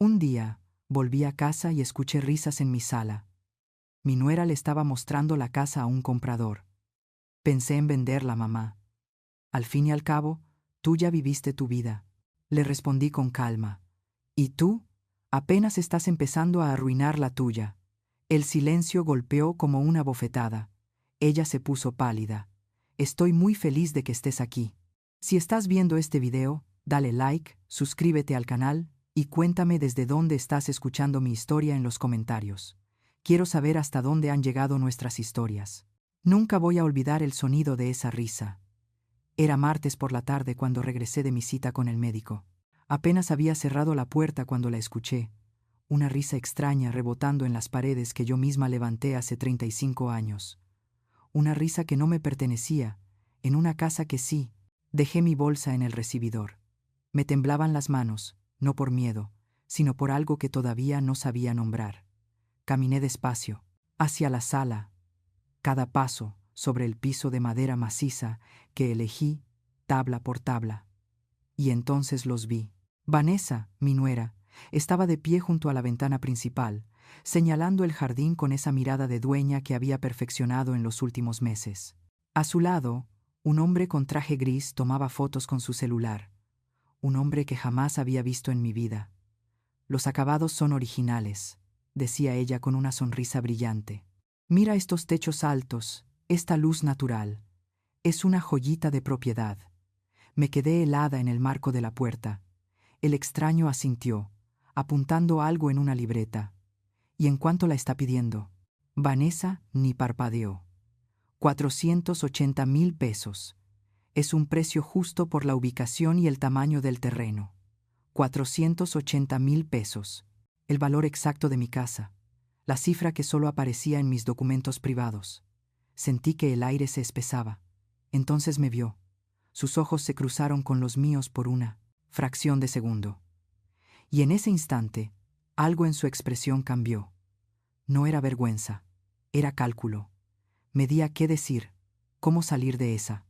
Un día, volví a casa y escuché risas en mi sala. Mi nuera le estaba mostrando la casa a un comprador. Pensé en venderla, mamá. Al fin y al cabo, tú ya viviste tu vida. Le respondí con calma. ¿Y tú? Apenas estás empezando a arruinar la tuya. El silencio golpeó como una bofetada. Ella se puso pálida. Estoy muy feliz de que estés aquí. Si estás viendo este video, dale like, suscríbete al canal y cuéntame desde dónde estás escuchando mi historia en los comentarios. Quiero saber hasta dónde han llegado nuestras historias. Nunca voy a olvidar el sonido de esa risa. Era martes por la tarde cuando regresé de mi cita con el médico. Apenas había cerrado la puerta cuando la escuché. Una risa extraña rebotando en las paredes que yo misma levanté hace 35 años. Una risa que no me pertenecía, en una casa que sí. Dejé mi bolsa en el recibidor. Me temblaban las manos, no por miedo, sino por algo que todavía no sabía nombrar. Caminé despacio, hacia la sala. Cada paso, sobre el piso de madera maciza, que elegí, tabla por tabla. Y entonces los vi. Vanessa, mi nuera, estaba de pie junto a la ventana principal, señalando el jardín con esa mirada de dueña que había perfeccionado en los últimos meses. A su lado, un hombre con traje gris tomaba fotos con su celular. Un hombre que jamás había visto en mi vida. Los acabados son originales, decía ella con una sonrisa brillante. Mira estos techos altos, esta luz natural. Es una joyita de propiedad. Me quedé helada en el marco de la puerta. El extraño asintió, apuntando algo en una libreta. ¿Y en cuánto la está pidiendo? Vanessa ni parpadeó. 480,000 pesos. Es un precio justo por la ubicación y el tamaño del terreno. 480,000 pesos. El valor exacto de mi casa. La cifra que solo aparecía en mis documentos privados. Sentí que el aire se espesaba. Entonces me vio. Sus ojos se cruzaron con los míos por una fracción de segundo. Y en ese instante, algo en su expresión cambió. No era vergüenza, era cálculo. Medía qué decir, cómo salir de esa.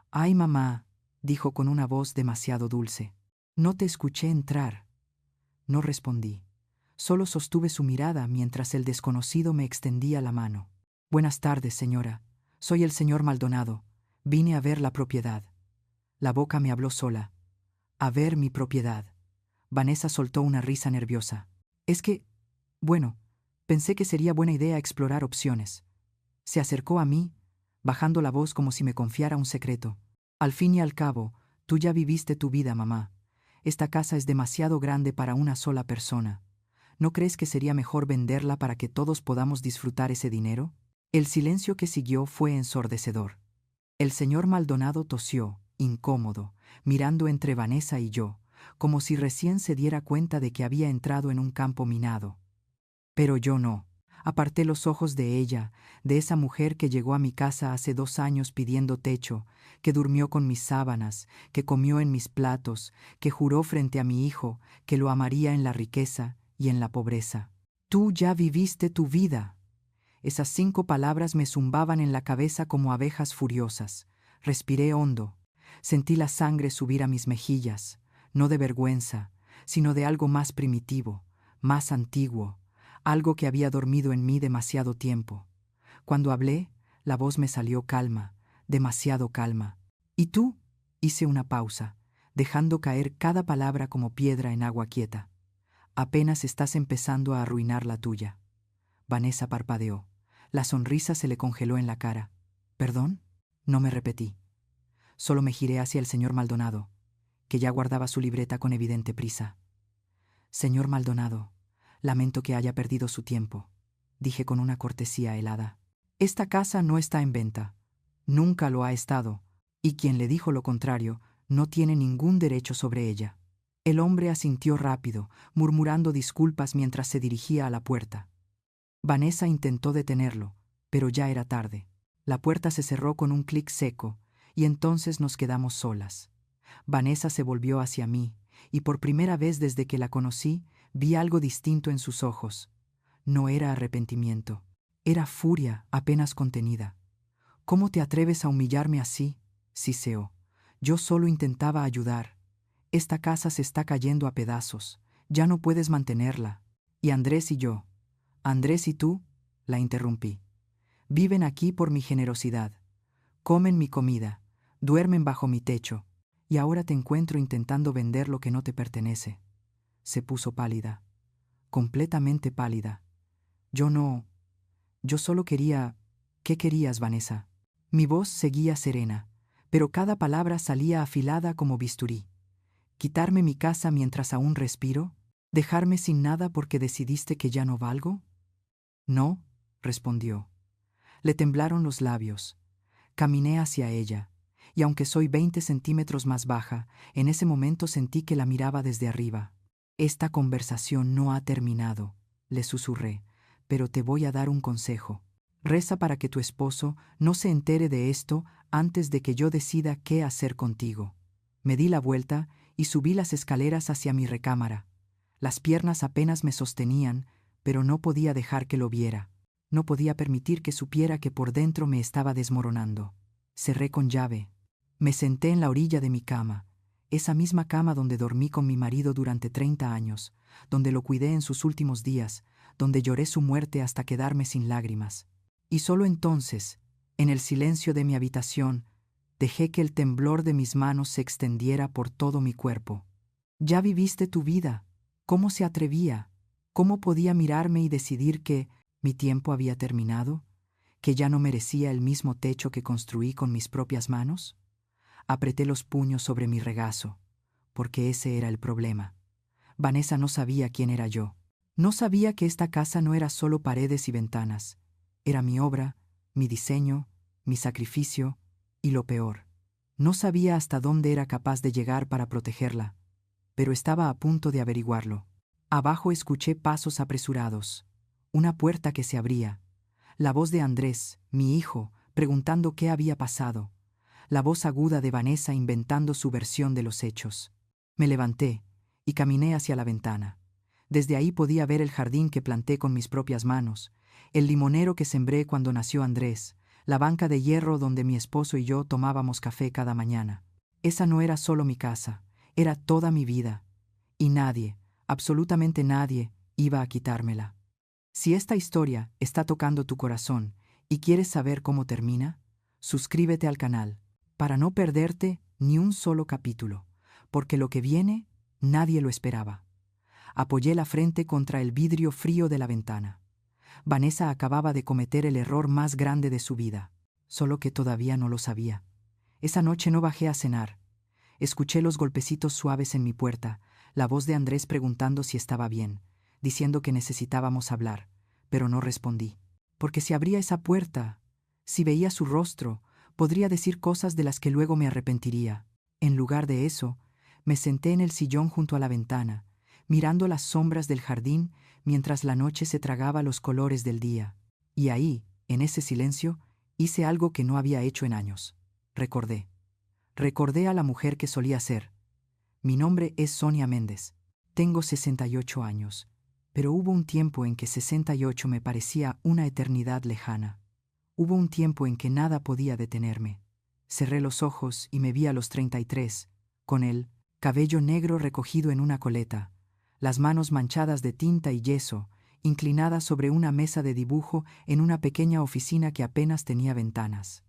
«Ay, mamá», dijo con una voz demasiado dulce. «No te escuché entrar». No respondí. Solo sostuve su mirada mientras el desconocido me extendía la mano. «Buenas tardes, señora. Soy el señor Maldonado. Vine a ver la propiedad». La boca me habló sola. «A ver mi propiedad». Vanessa soltó una risa nerviosa. «Es que, bueno, pensé que sería buena idea explorar opciones». Se acercó a mí, bajando la voz como si me confiara un secreto. «Al fin y al cabo, tú ya viviste tu vida, mamá. Esta casa es demasiado grande para una sola persona. ¿No crees que sería mejor venderla para que todos podamos disfrutar ese dinero?» El silencio que siguió fue ensordecedor. El señor Maldonado tosió, incómodo, mirando entre Vanessa y yo, como si recién se diera cuenta de que había entrado en un campo minado. Pero yo no. Aparté los ojos de ella, de esa mujer que llegó a mi casa hace 2 años pidiendo techo, que durmió con mis sábanas, que comió en mis platos, que juró frente a mi hijo que lo amaría en la riqueza y en la pobreza. «Tú ya viviste tu vida». Esas 5 palabras me zumbaban en la cabeza como abejas furiosas. Respiré hondo. Sentí la sangre subir a mis mejillas, no de vergüenza, sino de algo más primitivo, más antiguo, algo que había dormido en mí demasiado tiempo. Cuando hablé, la voz me salió calma, demasiado calma. «¿Y tú?» Hice una pausa, dejando caer cada palabra como piedra en agua quieta. «Apenas estás empezando a arruinar la tuya». Vanessa parpadeó. La sonrisa se le congeló en la cara. «¿Perdón?» No me repetí. Solo me giré hacia el señor Maldonado, que ya guardaba su libreta con evidente prisa. «Señor Maldonado, lamento que haya perdido su tiempo», dije con una cortesía helada. «Esta casa no está en venta. Nunca lo ha estado, y quien le dijo lo contrario no tiene ningún derecho sobre ella». El hombre asintió rápido, murmurando disculpas mientras se dirigía a la puerta. Vanessa intentó detenerlo, pero ya era tarde. La puerta se cerró con un clic seco, y entonces nos quedamos solas. Vanessa se volvió hacia mí, y por primera vez desde que la conocí, vi algo distinto en sus ojos. No era arrepentimiento, era furia apenas contenida. «¿Cómo te atreves a humillarme así?», siseó. «Yo solo intentaba ayudar. Esta casa se está cayendo a pedazos. Ya no puedes mantenerla. Y Andrés y yo. Andrés y tú, la interrumpí. Viven aquí por mi generosidad. Comen mi comida, duermen bajo mi techo, y ahora te encuentro intentando vender lo que no te pertenece. Se puso pálida, completamente pálida. Yo solo quería... ¿Qué querías, Vanessa? Mi voz seguía serena, pero cada palabra salía afilada como bisturí. ¿Quitarme mi casa mientras aún respiro? ¿Dejarme sin nada porque decidiste que ya no valgo? No, respondió. Le temblaron los labios. Caminé hacia ella, y aunque soy 20 centímetros más baja, en ese momento sentí que la miraba desde arriba. Esta conversación no ha terminado, le susurré, pero te voy a dar un consejo. Reza para que tu esposo no se entere de esto antes de que yo decida qué hacer contigo. Me di la vuelta y subí las escaleras hacia mi recámara. Las piernas apenas me sostenían, pero no podía dejar que lo viera. No podía permitir que supiera que por dentro me estaba desmoronando. Cerré con llave. Me senté en la orilla de mi cama, esa misma cama donde dormí con mi marido durante 30 años, donde lo cuidé en sus últimos días, donde lloré su muerte hasta quedarme sin lágrimas. Y solo entonces, en el silencio de mi habitación, dejé que el temblor de mis manos se extendiera por todo mi cuerpo. Ya viviste tu vida. ¿Cómo se atrevía? ¿Cómo podía mirarme y decidir que mi tiempo había terminado? ¿Que ya no merecía el mismo techo que construí con mis propias manos? Apreté los puños sobre mi regazo, porque ese era el problema. Vanessa no sabía quién era yo. No sabía que esta casa no era solo paredes y ventanas. Era mi obra, mi diseño, mi sacrificio y lo peor. No sabía hasta dónde era capaz de llegar para protegerla, pero estaba a punto de averiguarlo. Abajo escuché pasos apresurados, una puerta que se abría, la voz de Andrés, mi hijo, preguntando qué había pasado, la voz aguda de Vanessa inventando su versión de los hechos. Me levanté y caminé hacia la ventana. Desde ahí podía ver el jardín que planté con mis propias manos, el limonero que sembré cuando nació Andrés, la banca de hierro donde mi esposo y yo tomábamos café cada mañana. Esa no era solo mi casa, era toda mi vida. Y nadie, absolutamente nadie, iba a quitármela. Si esta historia está tocando tu corazón y quieres saber cómo termina, suscríbete al canal, para no perderte ni un solo capítulo, porque lo que viene nadie lo esperaba. Apoyé la frente contra el vidrio frío de la ventana. Vanessa acababa de cometer el error más grande de su vida, solo que todavía no lo sabía. Esa noche no bajé a cenar. Escuché los golpecitos suaves en mi puerta, la voz de Andrés preguntando si estaba bien, diciendo que necesitábamos hablar, pero no respondí. Porque si abría esa puerta, si veía su rostro, podría decir cosas de las que luego me arrepentiría. En lugar de eso, me senté en el sillón junto a la ventana, mirando las sombras del jardín mientras la noche se tragaba los colores del día. Y ahí, en ese silencio, hice algo que no había hecho en años. Recordé. Recordé a la mujer que solía ser. Mi nombre es Sonia Méndez. Tengo 68 años, pero hubo un tiempo en que 68 me parecía una eternidad lejana. Hubo un tiempo en que nada podía detenerme. Cerré los ojos y me vi a los 33, con el cabello negro recogido en una coleta, las manos manchadas de tinta y yeso, inclinada sobre una mesa de dibujo en una pequeña oficina que apenas tenía ventanas.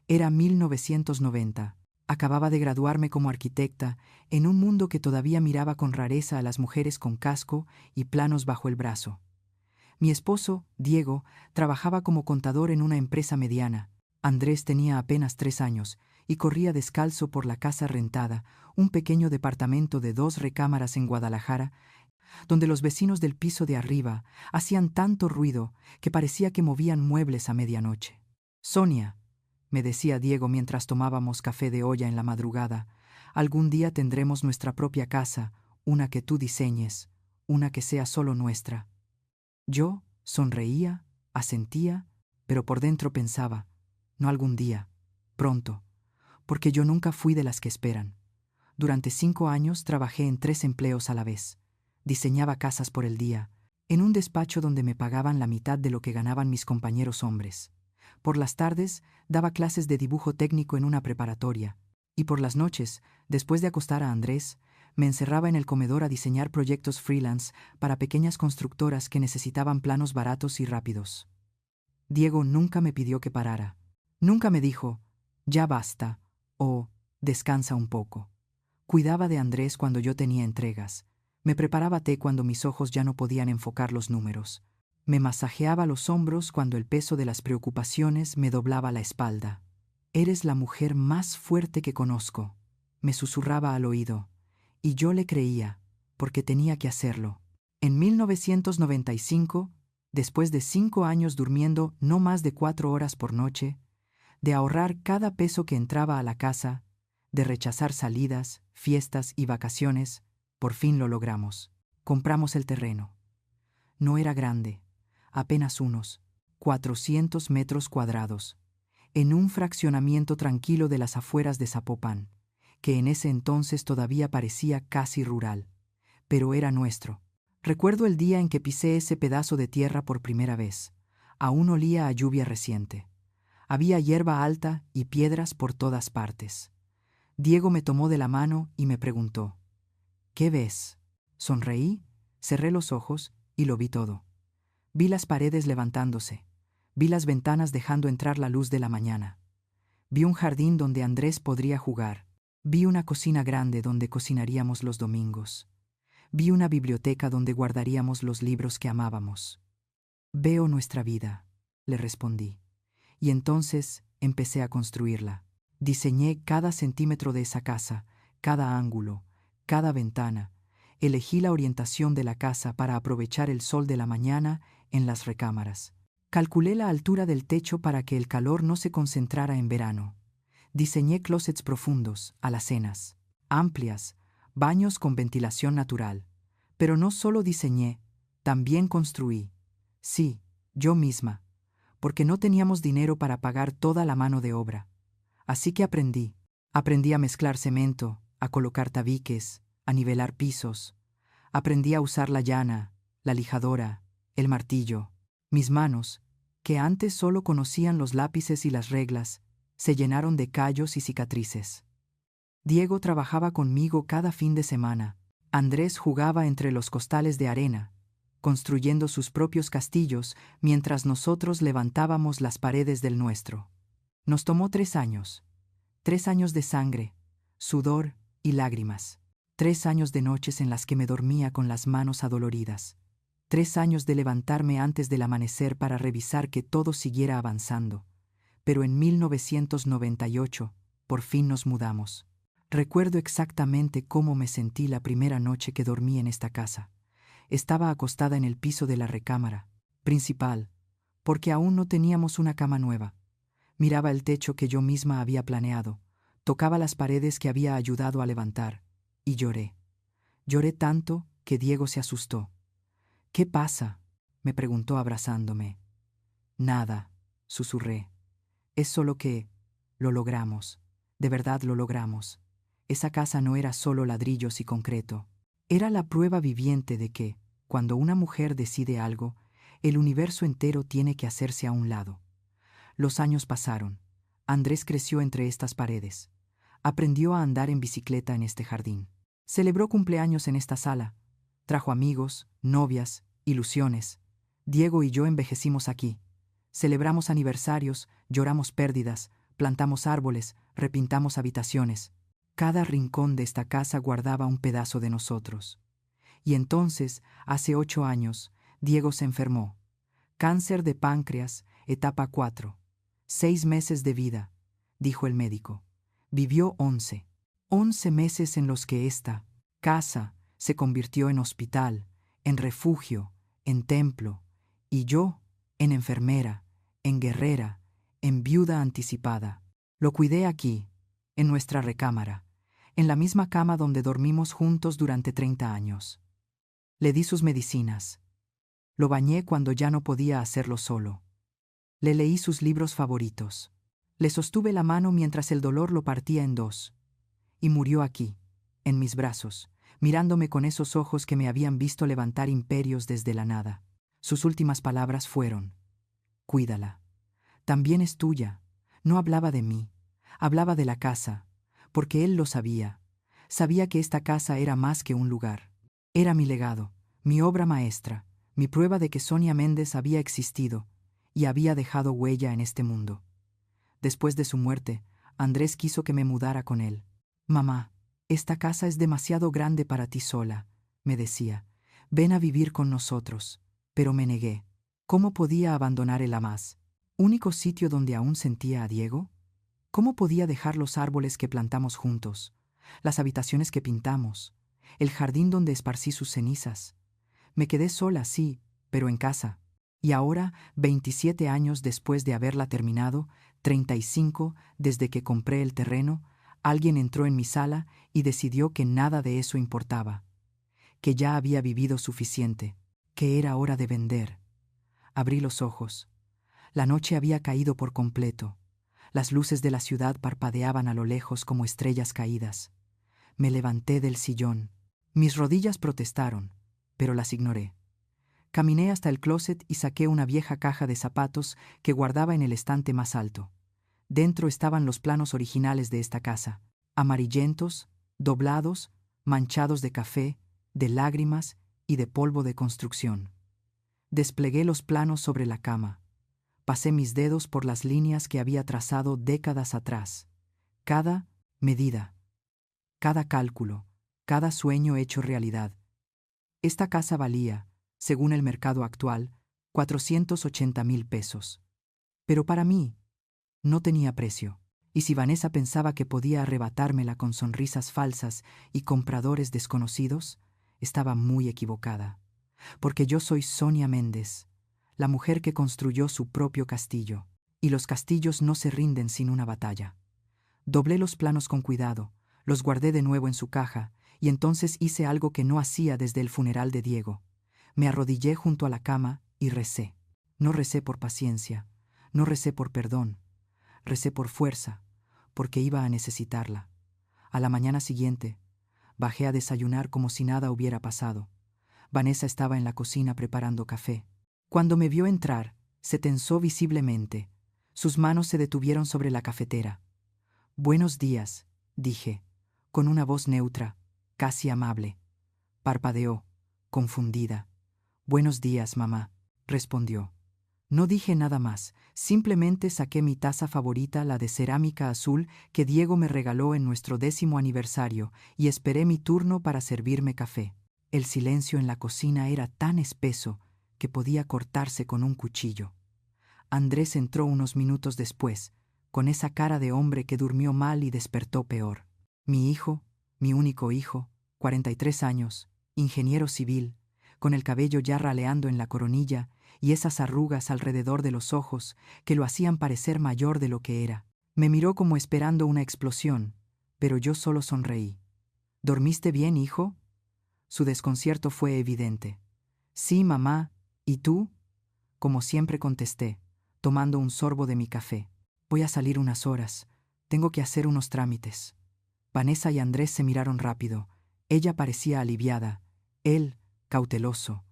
Era 1990. Acababa de graduarme como arquitecta en un mundo que todavía miraba con rareza a las mujeres con casco y planos bajo el brazo. Mi esposo, Diego, trabajaba como contador en una empresa mediana. Andrés tenía apenas 3 años y corría descalzo por la casa rentada, un pequeño departamento de 2 recámaras en Guadalajara, donde los vecinos del piso de arriba hacían tanto ruido que parecía que movían muebles a medianoche. «Sonia», me decía Diego mientras tomábamos café de olla en la madrugada, «algún día tendremos nuestra propia casa, una que tú diseñes, una que sea solo nuestra». Yo sonreía, asentía, pero por dentro pensaba, no algún día, pronto, porque yo nunca fui de las que esperan. Durante 5 años trabajé en 3 empleos a la vez. Diseñaba casas por el día, en un despacho donde me pagaban la mitad de lo que ganaban mis compañeros hombres. Por las tardes daba clases de dibujo técnico en una preparatoria, y por las noches, después de acostar a Andrés, Me encerraba en el comedor a diseñar proyectos freelance para pequeñas constructoras que necesitaban planos baratos y rápidos. Diego nunca me pidió que parara. Nunca me dijo, ya basta, o descansa un poco. Cuidaba de Andrés cuando yo tenía entregas. Me preparaba té cuando mis ojos ya no podían enfocar los números. Me masajeaba los hombros cuando el peso de las preocupaciones me doblaba la espalda. Eres la mujer más fuerte que conozco, me susurraba al oído, y yo le creía, porque tenía que hacerlo. En 1995, después de 5 años durmiendo no más de 4 horas por noche, de ahorrar cada peso que entraba a la casa, de rechazar salidas, fiestas y vacaciones, por fin lo logramos. Compramos el terreno. No era grande, apenas unos 400 metros cuadrados, en un fraccionamiento tranquilo de las afueras de Zapopan, que en ese entonces todavía parecía casi rural, pero era nuestro. Recuerdo el día en que pisé ese pedazo de tierra por primera vez. Aún olía a lluvia reciente. Había hierba alta y piedras por todas partes. Diego me tomó de la mano y me preguntó, ¿qué ves? Sonreí, cerré los ojos y lo vi todo. Vi las paredes levantándose. Vi las ventanas dejando entrar la luz de la mañana. Vi un jardín donde Andrés podría jugar. Vi una cocina grande donde cocinaríamos los domingos. Vi una biblioteca donde guardaríamos los libros que amábamos. Veo nuestra vida, le respondí. Y entonces empecé a construirla. Diseñé cada centímetro de esa casa, cada ángulo, cada ventana. Elegí la orientación de la casa para aprovechar el sol de la mañana en las recámaras. Calculé la altura del techo para que el calor no se concentrara en verano. Diseñé closets profundos, alacenas, amplias, baños con ventilación natural. Pero no solo diseñé, también construí. Sí, yo misma, porque no teníamos dinero para pagar toda la mano de obra. Así que aprendí. Aprendí a mezclar cemento, a colocar tabiques, a nivelar pisos. Aprendí a usar la llana, la lijadora, el martillo. Mis manos, que antes solo conocían los lápices y las reglas, se llenaron de callos y cicatrices. Diego trabajaba conmigo cada fin de semana. Andrés jugaba entre los costales de arena, construyendo sus propios castillos mientras nosotros levantábamos las paredes del nuestro. Nos tomó 3 años. 3 años de sangre, sudor y lágrimas. 3 años de noches en las que me dormía con las manos adoloridas. 3 años de levantarme antes del amanecer para revisar que todo siguiera avanzando. Pero en 1998, por fin nos mudamos. Recuerdo exactamente cómo me sentí la primera noche que dormí en esta casa. Estaba acostada en el piso de la recámara principal, porque aún no teníamos una cama nueva. Miraba el techo que yo misma había planeado, tocaba las paredes que había ayudado a levantar, y lloré. Lloré tanto que Diego se asustó. «¿Qué pasa?», me preguntó abrazándome. «Nada», susurré. «Es solo que lo logramos. De verdad lo logramos. Esa casa no era solo ladrillos y concreto. Era la prueba viviente de que, cuando una mujer decide algo, el universo entero tiene que hacerse a un lado». Los años pasaron. Andrés creció entre estas paredes. Aprendió a andar en bicicleta en este jardín. Celebró cumpleaños en esta sala. Trajo amigos, novias, ilusiones. Diego y yo envejecimos aquí. Celebramos aniversarios, lloramos pérdidas, plantamos árboles, repintamos habitaciones. Cada rincón de esta casa guardaba un pedazo de nosotros. Y entonces, hace 8 años, Diego se enfermó. Cáncer de páncreas, etapa 4. 6 meses de vida, dijo el médico. Vivió 11. 11 meses en los que esta casa se convirtió en hospital, en refugio, en templo, y yo en enfermera, en guerrera, en viuda anticipada. Lo cuidé aquí, en nuestra recámara, en la misma cama donde dormimos juntos durante 30 años. Le di sus medicinas. Lo bañé cuando ya no podía hacerlo solo. Le leí sus libros favoritos. Le sostuve la mano mientras el dolor lo partía en dos. Y murió aquí, en mis brazos, mirándome con esos ojos que me habían visto levantar imperios desde la nada. Sus últimas palabras fueron: «Cuídala. También es tuya». No hablaba de mí, hablaba de la casa, porque él lo sabía. Sabía que esta casa era más que un lugar. Era mi legado, mi obra maestra, mi prueba de que Sonia Méndez había existido y había dejado huella en este mundo. Después de su muerte, Andrés quiso que me mudara con él. «Mamá, esta casa es demasiado grande para ti sola», me decía. «Ven a vivir con nosotros». Pero me negué. ¿Cómo podía abandonar el Amaz? ¿Único sitio donde aún sentía a Diego? ¿Cómo podía dejar los árboles que plantamos juntos, las habitaciones que pintamos, el jardín donde esparcí sus cenizas? Me quedé sola, sí, pero en casa. Y ahora, 27 años después de haberla terminado, 35 desde que compré el terreno, alguien entró en mi sala y decidió que nada de eso importaba, que ya había vivido suficiente, que era hora de vender. Abrí los ojos. La noche había caído por completo. Las luces de la ciudad parpadeaban a lo lejos como estrellas caídas. Me levanté del sillón. Mis rodillas protestaron, pero las ignoré. Caminé hasta el closet y saqué una vieja caja de zapatos que guardaba en el estante más alto. Dentro estaban los planos originales de esta casa, amarillentos, doblados, manchados de café, de lágrimas y de polvo de construcción. Desplegué los planos sobre la cama. Pasé mis dedos por las líneas que había trazado décadas atrás. Cada medida, cada cálculo, cada sueño hecho realidad. Esta casa valía, según el mercado actual, 480,000 pesos. Pero para mí, no tenía precio. Y si Vanessa pensaba que podía arrebatármela con sonrisas falsas y compradores desconocidos, estaba muy equivocada. Porque yo soy Sonia Méndez, la mujer que construyó su propio castillo, y los castillos no se rinden sin una batalla. Doblé los planos con cuidado, los guardé de nuevo en su caja, y entonces hice algo que no hacía desde el funeral de Diego. Me arrodillé junto a la cama y recé. No recé por paciencia, no recé por perdón, recé por fuerza, porque iba a necesitarla. A la mañana siguiente, bajé a desayunar como si nada hubiera pasado. Vanessa estaba en la cocina preparando café. Cuando me vio entrar, se tensó visiblemente. Sus manos se detuvieron sobre la cafetera. «Buenos días», dije, con una voz neutra, casi amable. Parpadeó, confundida. «Buenos días, mamá», respondió. No dije nada más, simplemente saqué mi taza favorita, la de cerámica azul que Diego me regaló en nuestro 10º aniversario, y esperé mi turno para servirme café. El silencio en la cocina era tan espeso que podía cortarse con un cuchillo. Andrés entró unos minutos después, con esa cara de hombre que durmió mal y despertó peor. Mi hijo, mi único hijo, 43 años, ingeniero civil, con el cabello ya raleando en la coronilla y esas arrugas alrededor de los ojos que lo hacían parecer mayor de lo que era. Me miró como esperando una explosión, pero yo solo sonreí. «¿Dormiste bien, hijo?» Su desconcierto fue evidente. «Sí, mamá. ¿Y tú?» Como siempre contesté, tomando un sorbo de mi café. «Voy a salir unas horas. Tengo que hacer unos trámites». Vanessa y Andrés se miraron rápido. Ella parecía aliviada, él, cauteloso.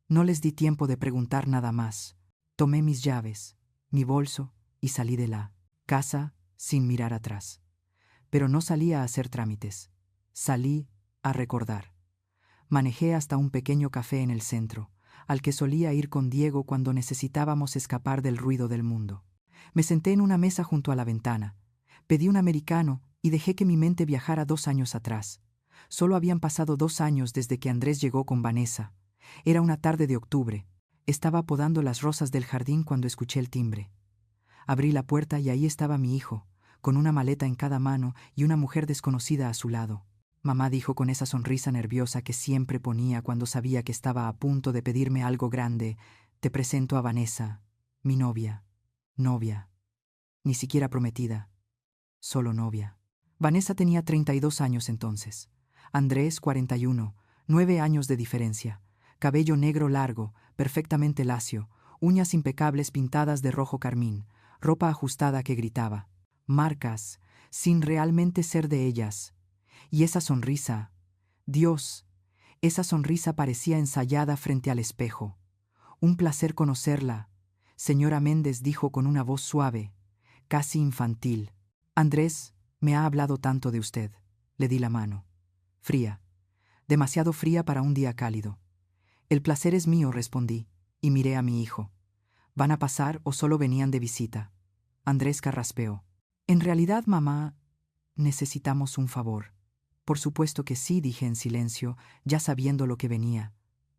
No les di tiempo de preguntar nada más. Tomé mis llaves, mi bolso y salí de la casa sin mirar atrás. Pero no salí a hacer trámites. Salí a recordar. Manejé hasta un pequeño café en el centro, al que solía ir con Diego cuando necesitábamos escapar del ruido del mundo. Me senté en una mesa junto a la ventana. Pedí un americano y dejé que mi mente viajara 2 años atrás. Solo habían pasado 2 años desde que Andrés llegó con Vanessa. Era una tarde de octubre. Estaba podando las rosas del jardín cuando escuché el timbre. Abrí la puerta y ahí estaba mi hijo, con una maleta en cada mano y una mujer desconocida a su lado. Mamá dijo con esa sonrisa nerviosa que siempre ponía cuando sabía que estaba a punto de pedirme algo grande: «Te presento a Vanessa, mi novia». Novia. Ni siquiera prometida. Solo novia. Vanessa tenía 32 años entonces. Andrés 41, 9 años de diferencia. Cabello negro largo, perfectamente lacio, uñas impecables pintadas de rojo carmín, ropa ajustada que gritaba. Marcas, sin realmente ser de ellas. Y esa sonrisa, Dios, esa sonrisa parecía ensayada frente al espejo. «Un placer conocerla», señora Méndez dijo con una voz suave, casi infantil. «Andrés me ha hablado tanto de usted». Le di la mano. Fría. Demasiado fría para un día cálido. El placer es mío, respondí, y miré a mi hijo. ¿Van a pasar o solo venían de visita? Andrés carraspeó. En realidad, mamá, necesitamos un favor. Por supuesto que sí, dije en silencio, ya sabiendo lo que venía.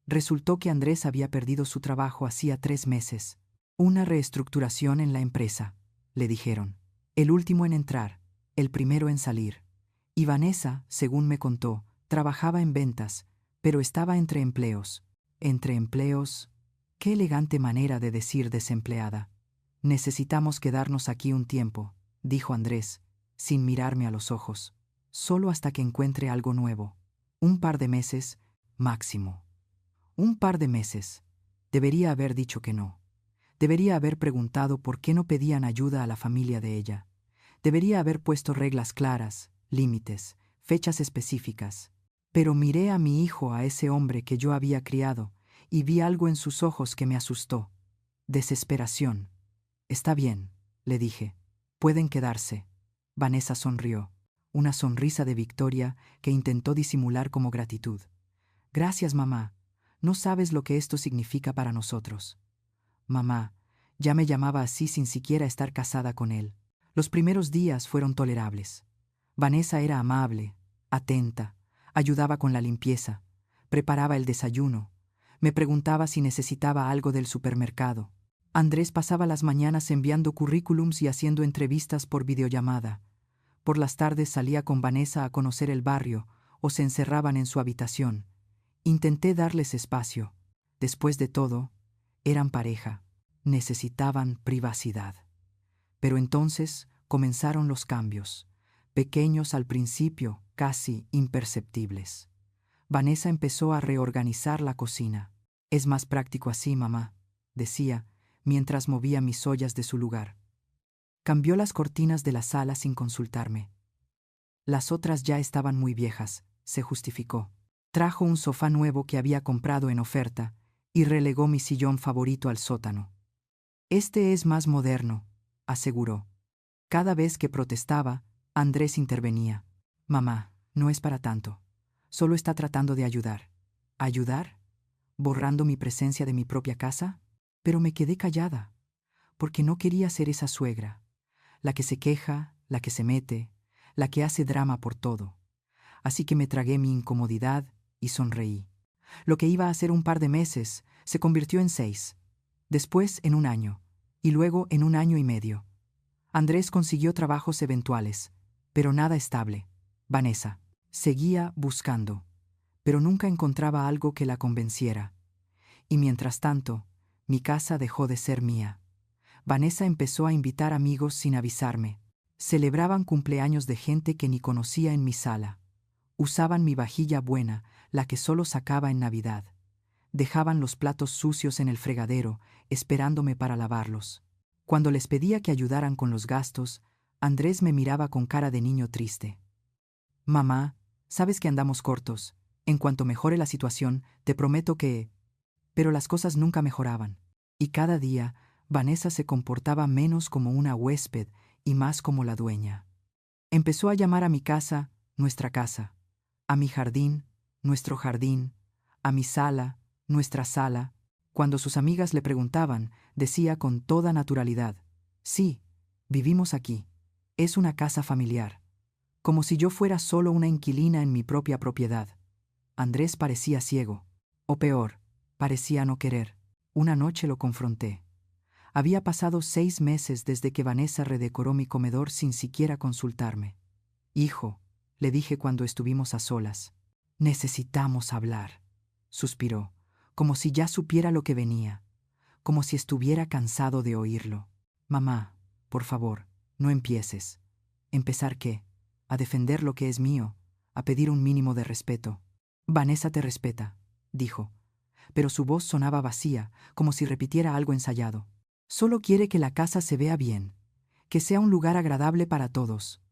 Resultó que Andrés había perdido su trabajo hacía 3 meses. Una reestructuración en la empresa, le dijeron. El último en entrar, el primero en salir. Y Vanessa, según me contó, trabajaba en ventas, pero estaba entre empleos. Entre empleos. Qué elegante manera de decir desempleada. Necesitamos quedarnos aquí un tiempo, dijo Andrés, sin mirarme a los ojos. Solo hasta que encuentre algo nuevo. Un par de meses, máximo. Un par de meses. Debería haber dicho que no. Debería haber preguntado por qué no pedían ayuda a la familia de ella. Debería haber puesto reglas claras, límites, fechas específicas. Pero miré a mi hijo, a ese hombre que yo había criado, y vi algo en sus ojos que me asustó. Desesperación. Está bien, le dije. Pueden quedarse. Vanessa sonrió. Una sonrisa de victoria que intentó disimular como gratitud. Gracias, mamá. No sabes lo que esto significa para nosotros. Mamá, ya me llamaba así sin siquiera estar casada con él. Los primeros días fueron tolerables. Vanessa era amable, atenta, ayudaba con la limpieza, preparaba el desayuno, me preguntaba si necesitaba algo del supermercado. Andrés pasaba las mañanas enviando currículums y haciendo entrevistas por videollamada. Por las tardes salía con Vanessa a conocer el barrio o se encerraban en su habitación. Intenté darles espacio. Después de todo, eran pareja. Necesitaban privacidad. Pero entonces comenzaron los cambios, pequeños al principio, casi imperceptibles. Vanessa empezó a reorganizar la cocina. Es más práctico así, mamá, decía, mientras movía mis ollas de su lugar. Cambió las cortinas de la sala sin consultarme. Las otras ya estaban muy viejas, se justificó. Trajo un sofá nuevo que había comprado en oferta y relegó mi sillón favorito al sótano. Este es más moderno, aseguró. Cada vez que protestaba, Andrés intervenía. Mamá, no es para tanto. Solo está tratando de ayudar. ¿Ayudar? ¿Borrando mi presencia de mi propia casa? Pero me quedé callada, porque no quería ser esa suegra, la que se queja, la que se mete, la que hace drama por todo. Así que me tragué mi incomodidad y sonreí. Lo que iba a ser un par de meses se convirtió en 6, después en 1 año, y luego en 1 año y medio. Andrés consiguió trabajos eventuales, pero nada estable. Vanessa seguía buscando, pero nunca encontraba algo que la convenciera. Y mientras tanto, mi casa dejó de ser mía. Vanessa empezó a invitar amigos sin avisarme. Celebraban cumpleaños de gente que ni conocía en mi sala. Usaban mi vajilla buena, la que solo sacaba en Navidad. Dejaban los platos sucios en el fregadero, esperándome para lavarlos. Cuando les pedía que ayudaran con los gastos, Andrés me miraba con cara de niño triste. Mamá, sabes que andamos cortos. En cuanto mejore la situación, te prometo que... Pero las cosas nunca mejoraban. Y cada día, Vanessa se comportaba menos como una huésped y más como la dueña. Empezó a llamar a mi casa, nuestra casa, a mi jardín, nuestro jardín, a mi sala, nuestra sala. Cuando sus amigas le preguntaban, decía con toda naturalidad, sí, vivimos aquí. Es una casa familiar. Como si yo fuera solo una inquilina en mi propia propiedad. Andrés parecía ciego. O peor, parecía no querer. Una noche lo confronté. Había pasado 6 meses desde que Vanessa redecoró mi comedor sin siquiera consultarme. Hijo, le dije cuando estuvimos a solas. Necesitamos hablar. Suspiró, como si ya supiera lo que venía, como si estuviera cansado de oírlo. Mamá, por favor, no empieces. ¿Empezar qué? A defender lo que es mío, a pedir un mínimo de respeto. Vanessa te respeta, dijo, pero su voz sonaba vacía, como si repitiera algo ensayado. Solo quiere que la casa se vea bien, que sea un lugar agradable para todos.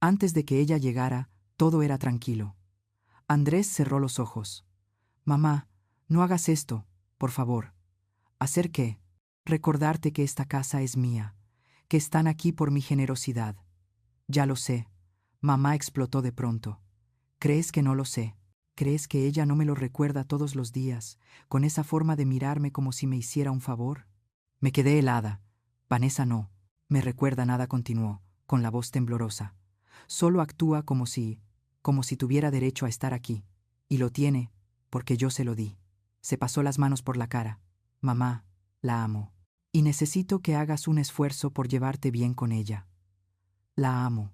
Antes de que ella llegara, todo era tranquilo. Andrés cerró los ojos. Mamá, no hagas esto, por favor. ¿Hacer qué? Recordarte que esta casa es mía, que están aquí por mi generosidad. Ya lo sé. Mamá explotó de pronto. ¿Crees que no lo sé? ¿Crees que ella no me lo recuerda todos los días, con esa forma de mirarme como si me hiciera un favor? Me quedé helada. Vanessa no me recuerda nada, continuó, con la voz temblorosa. Solo actúa como si tuviera derecho a estar aquí. Y lo tiene, porque yo se lo di. Se pasó las manos por la cara. Mamá, la amo. Y necesito que hagas un esfuerzo por llevarte bien con ella. La amo.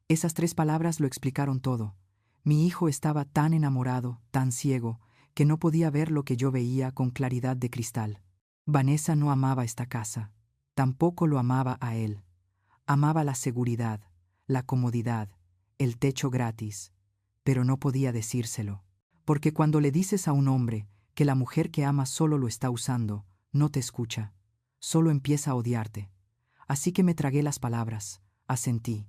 Esas 3 palabras lo explicaron todo. Mi hijo estaba tan enamorado, tan ciego, que no podía ver lo que yo veía con claridad de cristal. Vanessa no amaba esta casa. Tampoco lo amaba a él. Amaba la seguridad, la comodidad, el techo gratis. Pero no podía decírselo. Porque cuando le dices a un hombre que la mujer que ama solo lo está usando, no te escucha. Solo empieza a odiarte. Así que me tragué las palabras, asentí,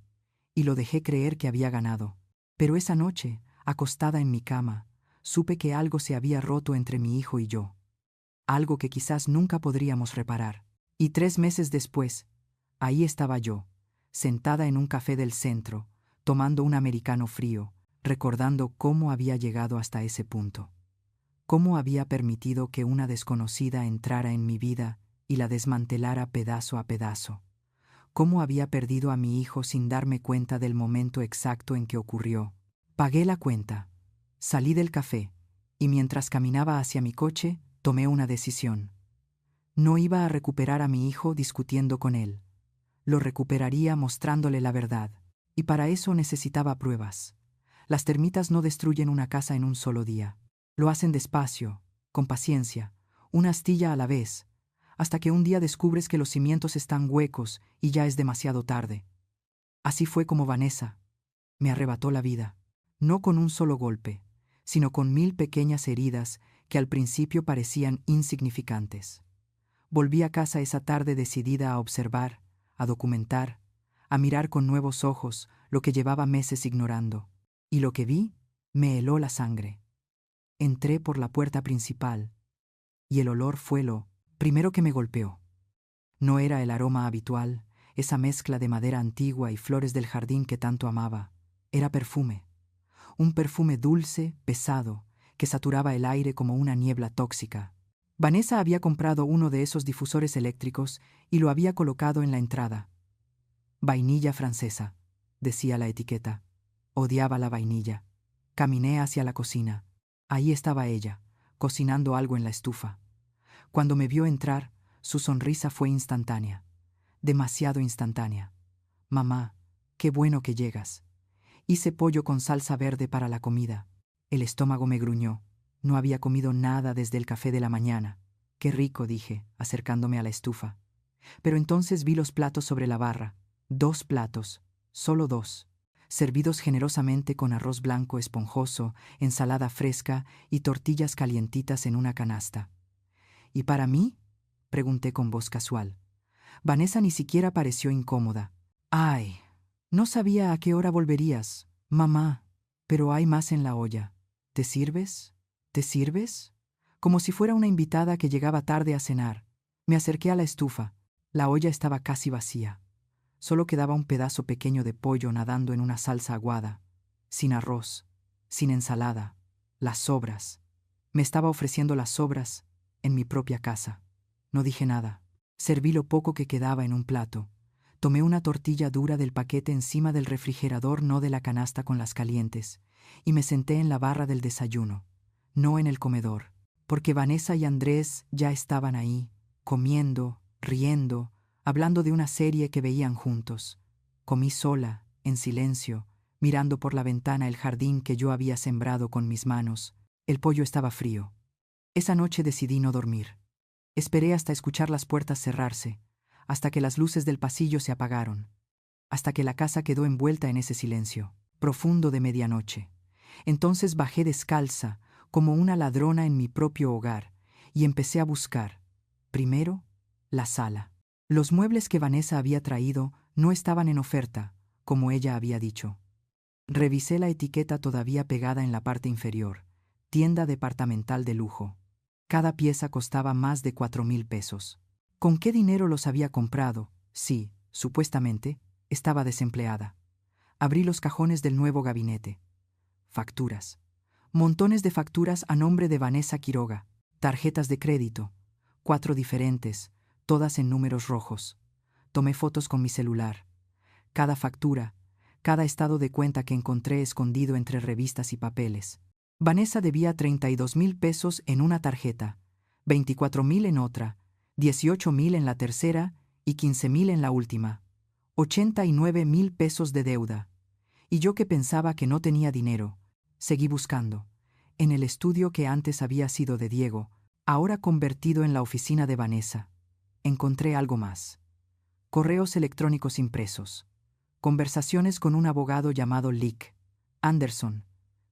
y lo dejé creer que había ganado. Pero esa noche, acostada en mi cama, supe que algo se había roto entre mi hijo y yo. Algo que quizás nunca podríamos reparar. Y 3 meses después, ahí estaba yo, sentada en un café del centro, tomando un americano frío, recordando cómo había llegado hasta ese punto. Cómo había permitido que una desconocida entrara en mi vida y la desmantelara pedazo a pedazo. Cómo había perdido a mi hijo sin darme cuenta del momento exacto en que ocurrió. Pagué la cuenta, salí del café, y mientras caminaba hacia mi coche, tomé una decisión. No iba a recuperar a mi hijo discutiendo con él. Lo recuperaría mostrándole la verdad, y para eso necesitaba pruebas. Las termitas no destruyen una casa en un solo día. Lo hacen despacio, con paciencia, una astilla a la vez, hasta que un día descubres que los cimientos están huecos y ya es demasiado tarde. Así fue como Vanessa me arrebató la vida, no con un solo golpe, sino con 1000 pequeñas heridas que al principio parecían insignificantes. Volví a casa esa tarde decidida a observar, a documentar, a mirar con nuevos ojos lo que llevaba meses ignorando. Y lo que vi me heló la sangre. Entré por la puerta principal, y el olor fue lo primero que me golpeó. No era el aroma habitual, esa mezcla de madera antigua y flores del jardín que tanto amaba. Era perfume. Un perfume dulce, pesado, que saturaba el aire como una niebla tóxica. Vanessa había comprado uno de esos difusores eléctricos y lo había colocado en la entrada. Vainilla francesa, decía la etiqueta. Odiaba la vainilla. Caminé hacia la cocina. Ahí estaba ella, cocinando algo en la estufa. Cuando me vio entrar, su sonrisa fue instantánea. Demasiado instantánea. Mamá, qué bueno que llegas. Hice pollo con salsa verde para la comida. El estómago me gruñó. No había comido nada desde el café de la mañana. Qué rico, dije, acercándome a la estufa. Pero entonces vi los platos sobre la barra. 2 platos, solo 2, servidos generosamente con arroz blanco esponjoso, ensalada fresca y tortillas calientitas en una canasta. ¿Y para mí?, pregunté con voz casual. Vanessa ni siquiera pareció incómoda. Ay, no sabía a qué hora volverías, mamá, pero hay más en la olla. ¿Te sirves? ¿Te sirves? Como si fuera una invitada que llegaba tarde a cenar. Me acerqué a la estufa. La olla estaba casi vacía. Solo quedaba un pedazo pequeño de pollo nadando en una salsa aguada, sin arroz, sin ensalada, las sobras. Me estaba ofreciendo las sobras en mi propia casa. No dije nada. Serví lo poco que quedaba en un plato. Tomé una tortilla dura del paquete encima del refrigerador, no de la canasta con las calientes, y me senté en la barra del desayuno, no en el comedor, porque Vanessa y Andrés ya estaban ahí, comiendo, riendo, hablando de una serie que veían juntos. Comí sola, en silencio, mirando por la ventana el jardín que yo había sembrado con mis manos. El pollo estaba frío. Esa noche decidí no dormir. Esperé hasta escuchar las puertas cerrarse, hasta que las luces del pasillo se apagaron, hasta que la casa quedó envuelta en ese silencio profundo de medianoche. Entonces bajé descalza, como una ladrona en mi propio hogar, y empecé a buscar, primero, la sala. Los muebles que Vanessa había traído no estaban en oferta, como ella había dicho. Revisé la etiqueta todavía pegada en la parte inferior, tienda departamental de lujo. Cada pieza costaba más de 4,000 pesos. ¿Con qué dinero los había comprado? Sí, supuestamente, estaba desempleada. Abrí los cajones del nuevo gabinete. facturas. Montones de facturas a nombre de Vanessa Quiroga. Tarjetas de crédito. 4 diferentes, todas en números rojos. Tomé fotos con mi celular. Cada factura, cada estado de cuenta que encontré escondido entre revistas y papeles. Vanessa debía 32,000 pesos en una tarjeta, 24,000 en otra, 18,000 en la tercera y 15,000 en la última. 89,000 pesos de deuda. Y yo, que pensaba que no tenía dinero, seguí buscando. En el estudio que antes había sido de Diego, ahora convertido en la oficina de Vanessa, encontré algo más. Correos electrónicos impresos. Conversaciones con un abogado llamado Lick Anderson,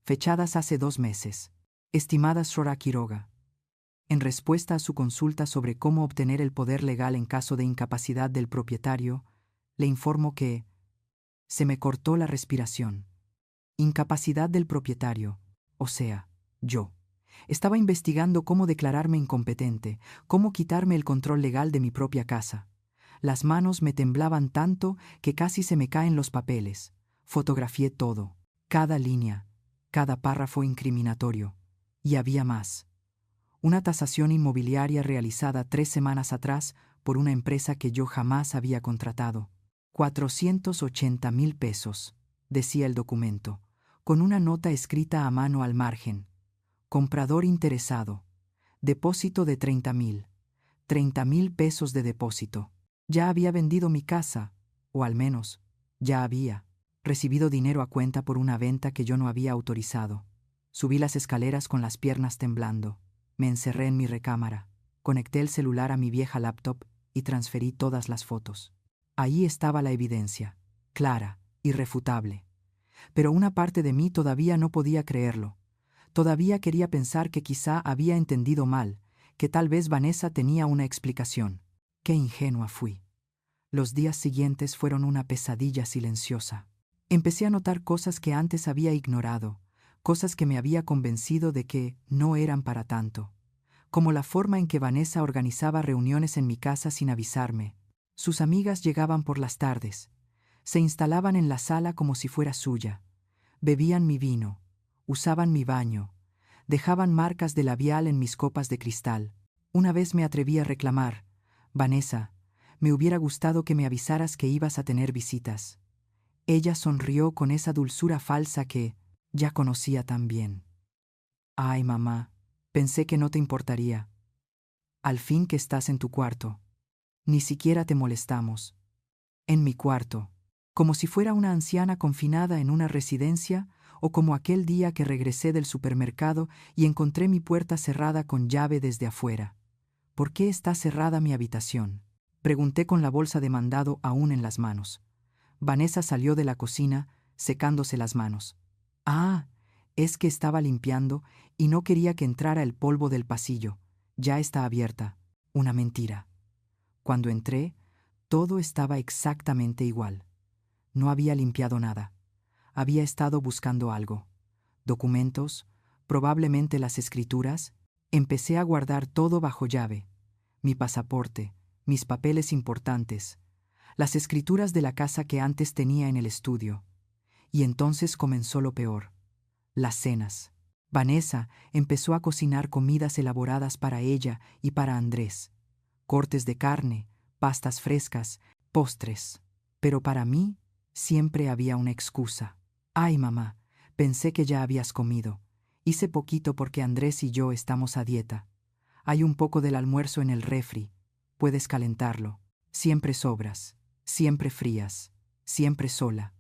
fechadas hace 2 meses. Estimada Sora Quiroga, en respuesta a su consulta sobre cómo obtener el poder legal en caso de incapacidad del propietario, le informo que se me cortó la respiración. Incapacidad del propietario, o sea, yo. Estaba investigando cómo declararme incompetente, cómo quitarme el control legal de mi propia casa. Las manos me temblaban tanto que casi se me caen los papeles. Fotografié todo, cada línea, cada párrafo incriminatorio. Y había más. Una tasación inmobiliaria realizada 3 semanas atrás por una empresa que yo jamás había contratado. 480,000 pesos, decía el documento, con una nota escrita a mano al margen. Comprador interesado. Depósito de 30,000. 30,000 pesos de depósito. Ya había vendido mi casa, o al menos, ya había recibido dinero a cuenta por una venta que yo no había autorizado. Subí las escaleras con las piernas temblando. Me encerré en mi recámara. Conecté el celular a mi vieja laptop y transferí todas las fotos. Ahí estaba la evidencia, clara, irrefutable. Pero una parte de mí todavía no podía creerlo. Todavía quería pensar que quizá había entendido mal, que tal vez Vanessa tenía una explicación. Qué ingenua fui. Los días siguientes fueron una pesadilla silenciosa. Empecé a notar cosas que antes había ignorado, cosas que me había convencido de que no eran para tanto. Como la forma en que Vanessa organizaba reuniones en mi casa sin avisarme. Sus amigas llegaban por las tardes. Se instalaban en la sala como si fuera suya. Bebían mi vino. Usaban mi baño. Dejaban marcas de labial en mis copas de cristal. Una vez me atreví a reclamar: Vanessa, me hubiera gustado que me avisaras que ibas a tener visitas. Ella sonrió con esa dulzura falsa que ya conocía tan bien. Ay, mamá, pensé que no te importaría. Al fin que estás en tu cuarto. Ni siquiera te molestamos. En mi cuarto, como si fuera una anciana confinada en una residencia, o como aquel día que regresé del supermercado y encontré mi puerta cerrada con llave desde afuera. ¿Por qué está cerrada mi habitación?, pregunté con la bolsa de mandado aún en las manos. Vanessa salió de la cocina, secándose las manos. Ah, es que estaba limpiando y no quería que entrara el polvo del pasillo. Ya está abierta. Una mentira. Cuando entré, todo estaba exactamente igual. No había limpiado nada. Había estado buscando algo. Documentos, probablemente las escrituras. Empecé a guardar todo bajo llave. Mi pasaporte, mis papeles importantes, las escrituras de la casa que antes tenía en el estudio. Y entonces comenzó lo peor. Las cenas. Vanessa empezó a cocinar comidas elaboradas para ella y para Andrés. Cortes de carne, pastas frescas, postres. Pero para mí siempre había una excusa. Ay, mamá, pensé que ya habías comido. Hice poquito porque Andrés y yo estamos a dieta. Hay un poco del almuerzo en el refri. Puedes calentarlo. Siempre sobras, siempre frías, siempre sola.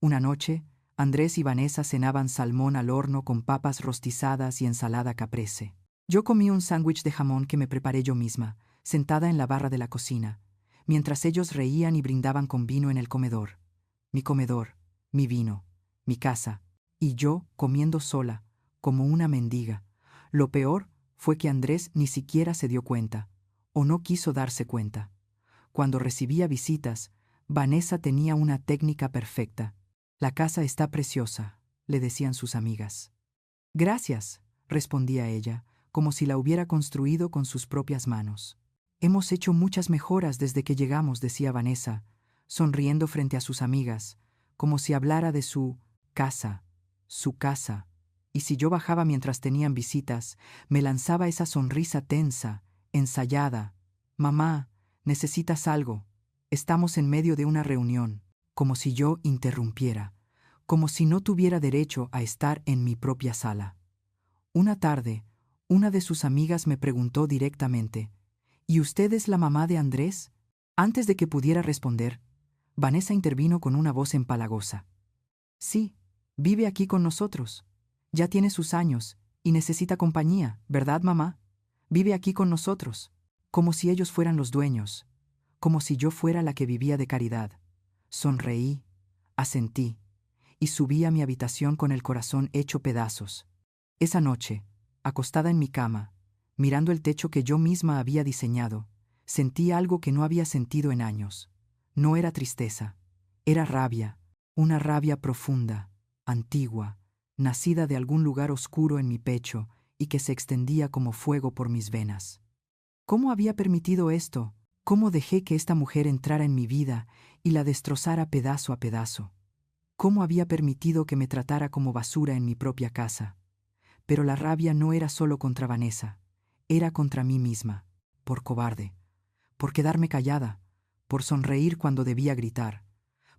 Una noche, Andrés y Vanessa cenaban salmón al horno con papas rostizadas y ensalada caprese. Yo comí un sándwich de jamón que me preparé yo misma, sentada en la barra de la cocina, mientras ellos reían y brindaban con vino en el comedor. Mi comedor, mi vino, mi casa, y yo comiendo sola, como una mendiga. Lo peor fue que Andrés ni siquiera se dio cuenta, o no quiso darse cuenta. Cuando recibía visitas, Vanessa tenía una técnica perfecta. La casa está preciosa, le decían sus amigas. Gracias, respondía ella, como si la hubiera construido con sus propias manos. Hemos hecho muchas mejoras desde que llegamos, decía Vanessa, sonriendo frente a sus amigas, como si hablara de su casa, su casa, y si yo bajaba mientras tenían visitas, me lanzaba esa sonrisa tensa, ensayada. Mamá, ¿necesitas algo? Estamos en medio de una reunión, como si yo interrumpiera, como si no tuviera derecho a estar en mi propia sala. Una tarde, una de sus amigas me preguntó directamente, ¿y usted es la mamá de Andrés? Antes de que pudiera responder, Vanessa intervino con una voz empalagosa. Sí, vive aquí con nosotros. Ya tiene sus años y necesita compañía, ¿verdad, mamá? Vive aquí con nosotros, como si ellos fueran los dueños, como si yo fuera la que vivía de caridad. Sonreí, asentí, y subí a mi habitación con el corazón hecho pedazos. Esa noche, acostada en mi cama, mirando el techo que yo misma había diseñado, sentí algo que no había sentido en años. No era tristeza, era rabia, una rabia profunda, antigua, nacida de algún lugar oscuro en mi pecho y que se extendía como fuego por mis venas. ¿Cómo había permitido esto? ¿Cómo dejé que esta mujer entrara en mi vida y la destrozara pedazo a pedazo? ¿Cómo había permitido que me tratara como basura en mi propia casa? Pero la rabia no era solo contra Vanessa, era contra mí misma, por cobarde, por quedarme callada, por sonreír cuando debía gritar,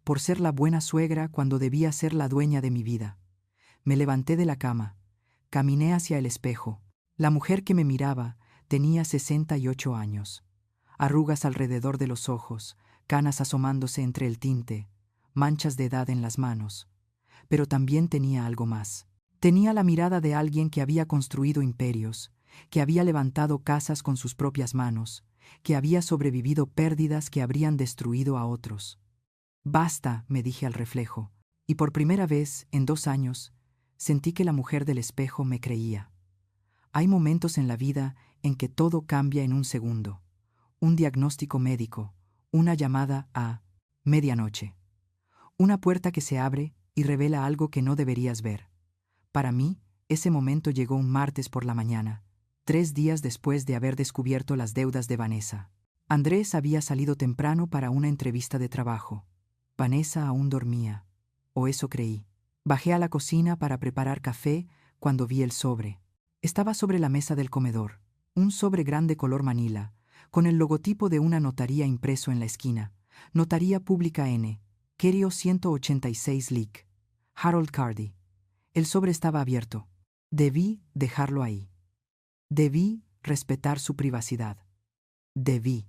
por ser la buena suegra cuando debía ser la dueña de mi vida. Me levanté de la cama, caminé hacia el espejo. La mujer que me miraba tenía 68 años. Arrugas alrededor de los ojos, canas asomándose entre el tinte, manchas de edad en las manos. Pero también tenía algo más. Tenía la mirada de alguien que había construido imperios, que había levantado casas con sus propias manos, que había sobrevivido pérdidas que habrían destruido a otros. Basta, me dije al reflejo, y por primera vez en 2 años sentí que la mujer del espejo me creía. Hay momentos en la vida en que todo cambia en un segundo. Un diagnóstico médico, una llamada a medianoche, una puerta que se abre y revela algo que no deberías ver. Para mí, ese momento llegó un martes por la mañana, 3 días después de haber descubierto las deudas de Vanessa. Andrés había salido temprano para una entrevista de trabajo. Vanessa aún dormía, o eso creí. Bajé a la cocina para preparar café cuando vi el sobre. Estaba sobre la mesa del comedor, un sobre grande color manila, con el logotipo de una notaría impreso en la esquina. Notaría Pública N. Kerio 186 Lic. Harold Cardy. El sobre estaba abierto. Debí dejarlo ahí. Debí respetar su privacidad. Debí.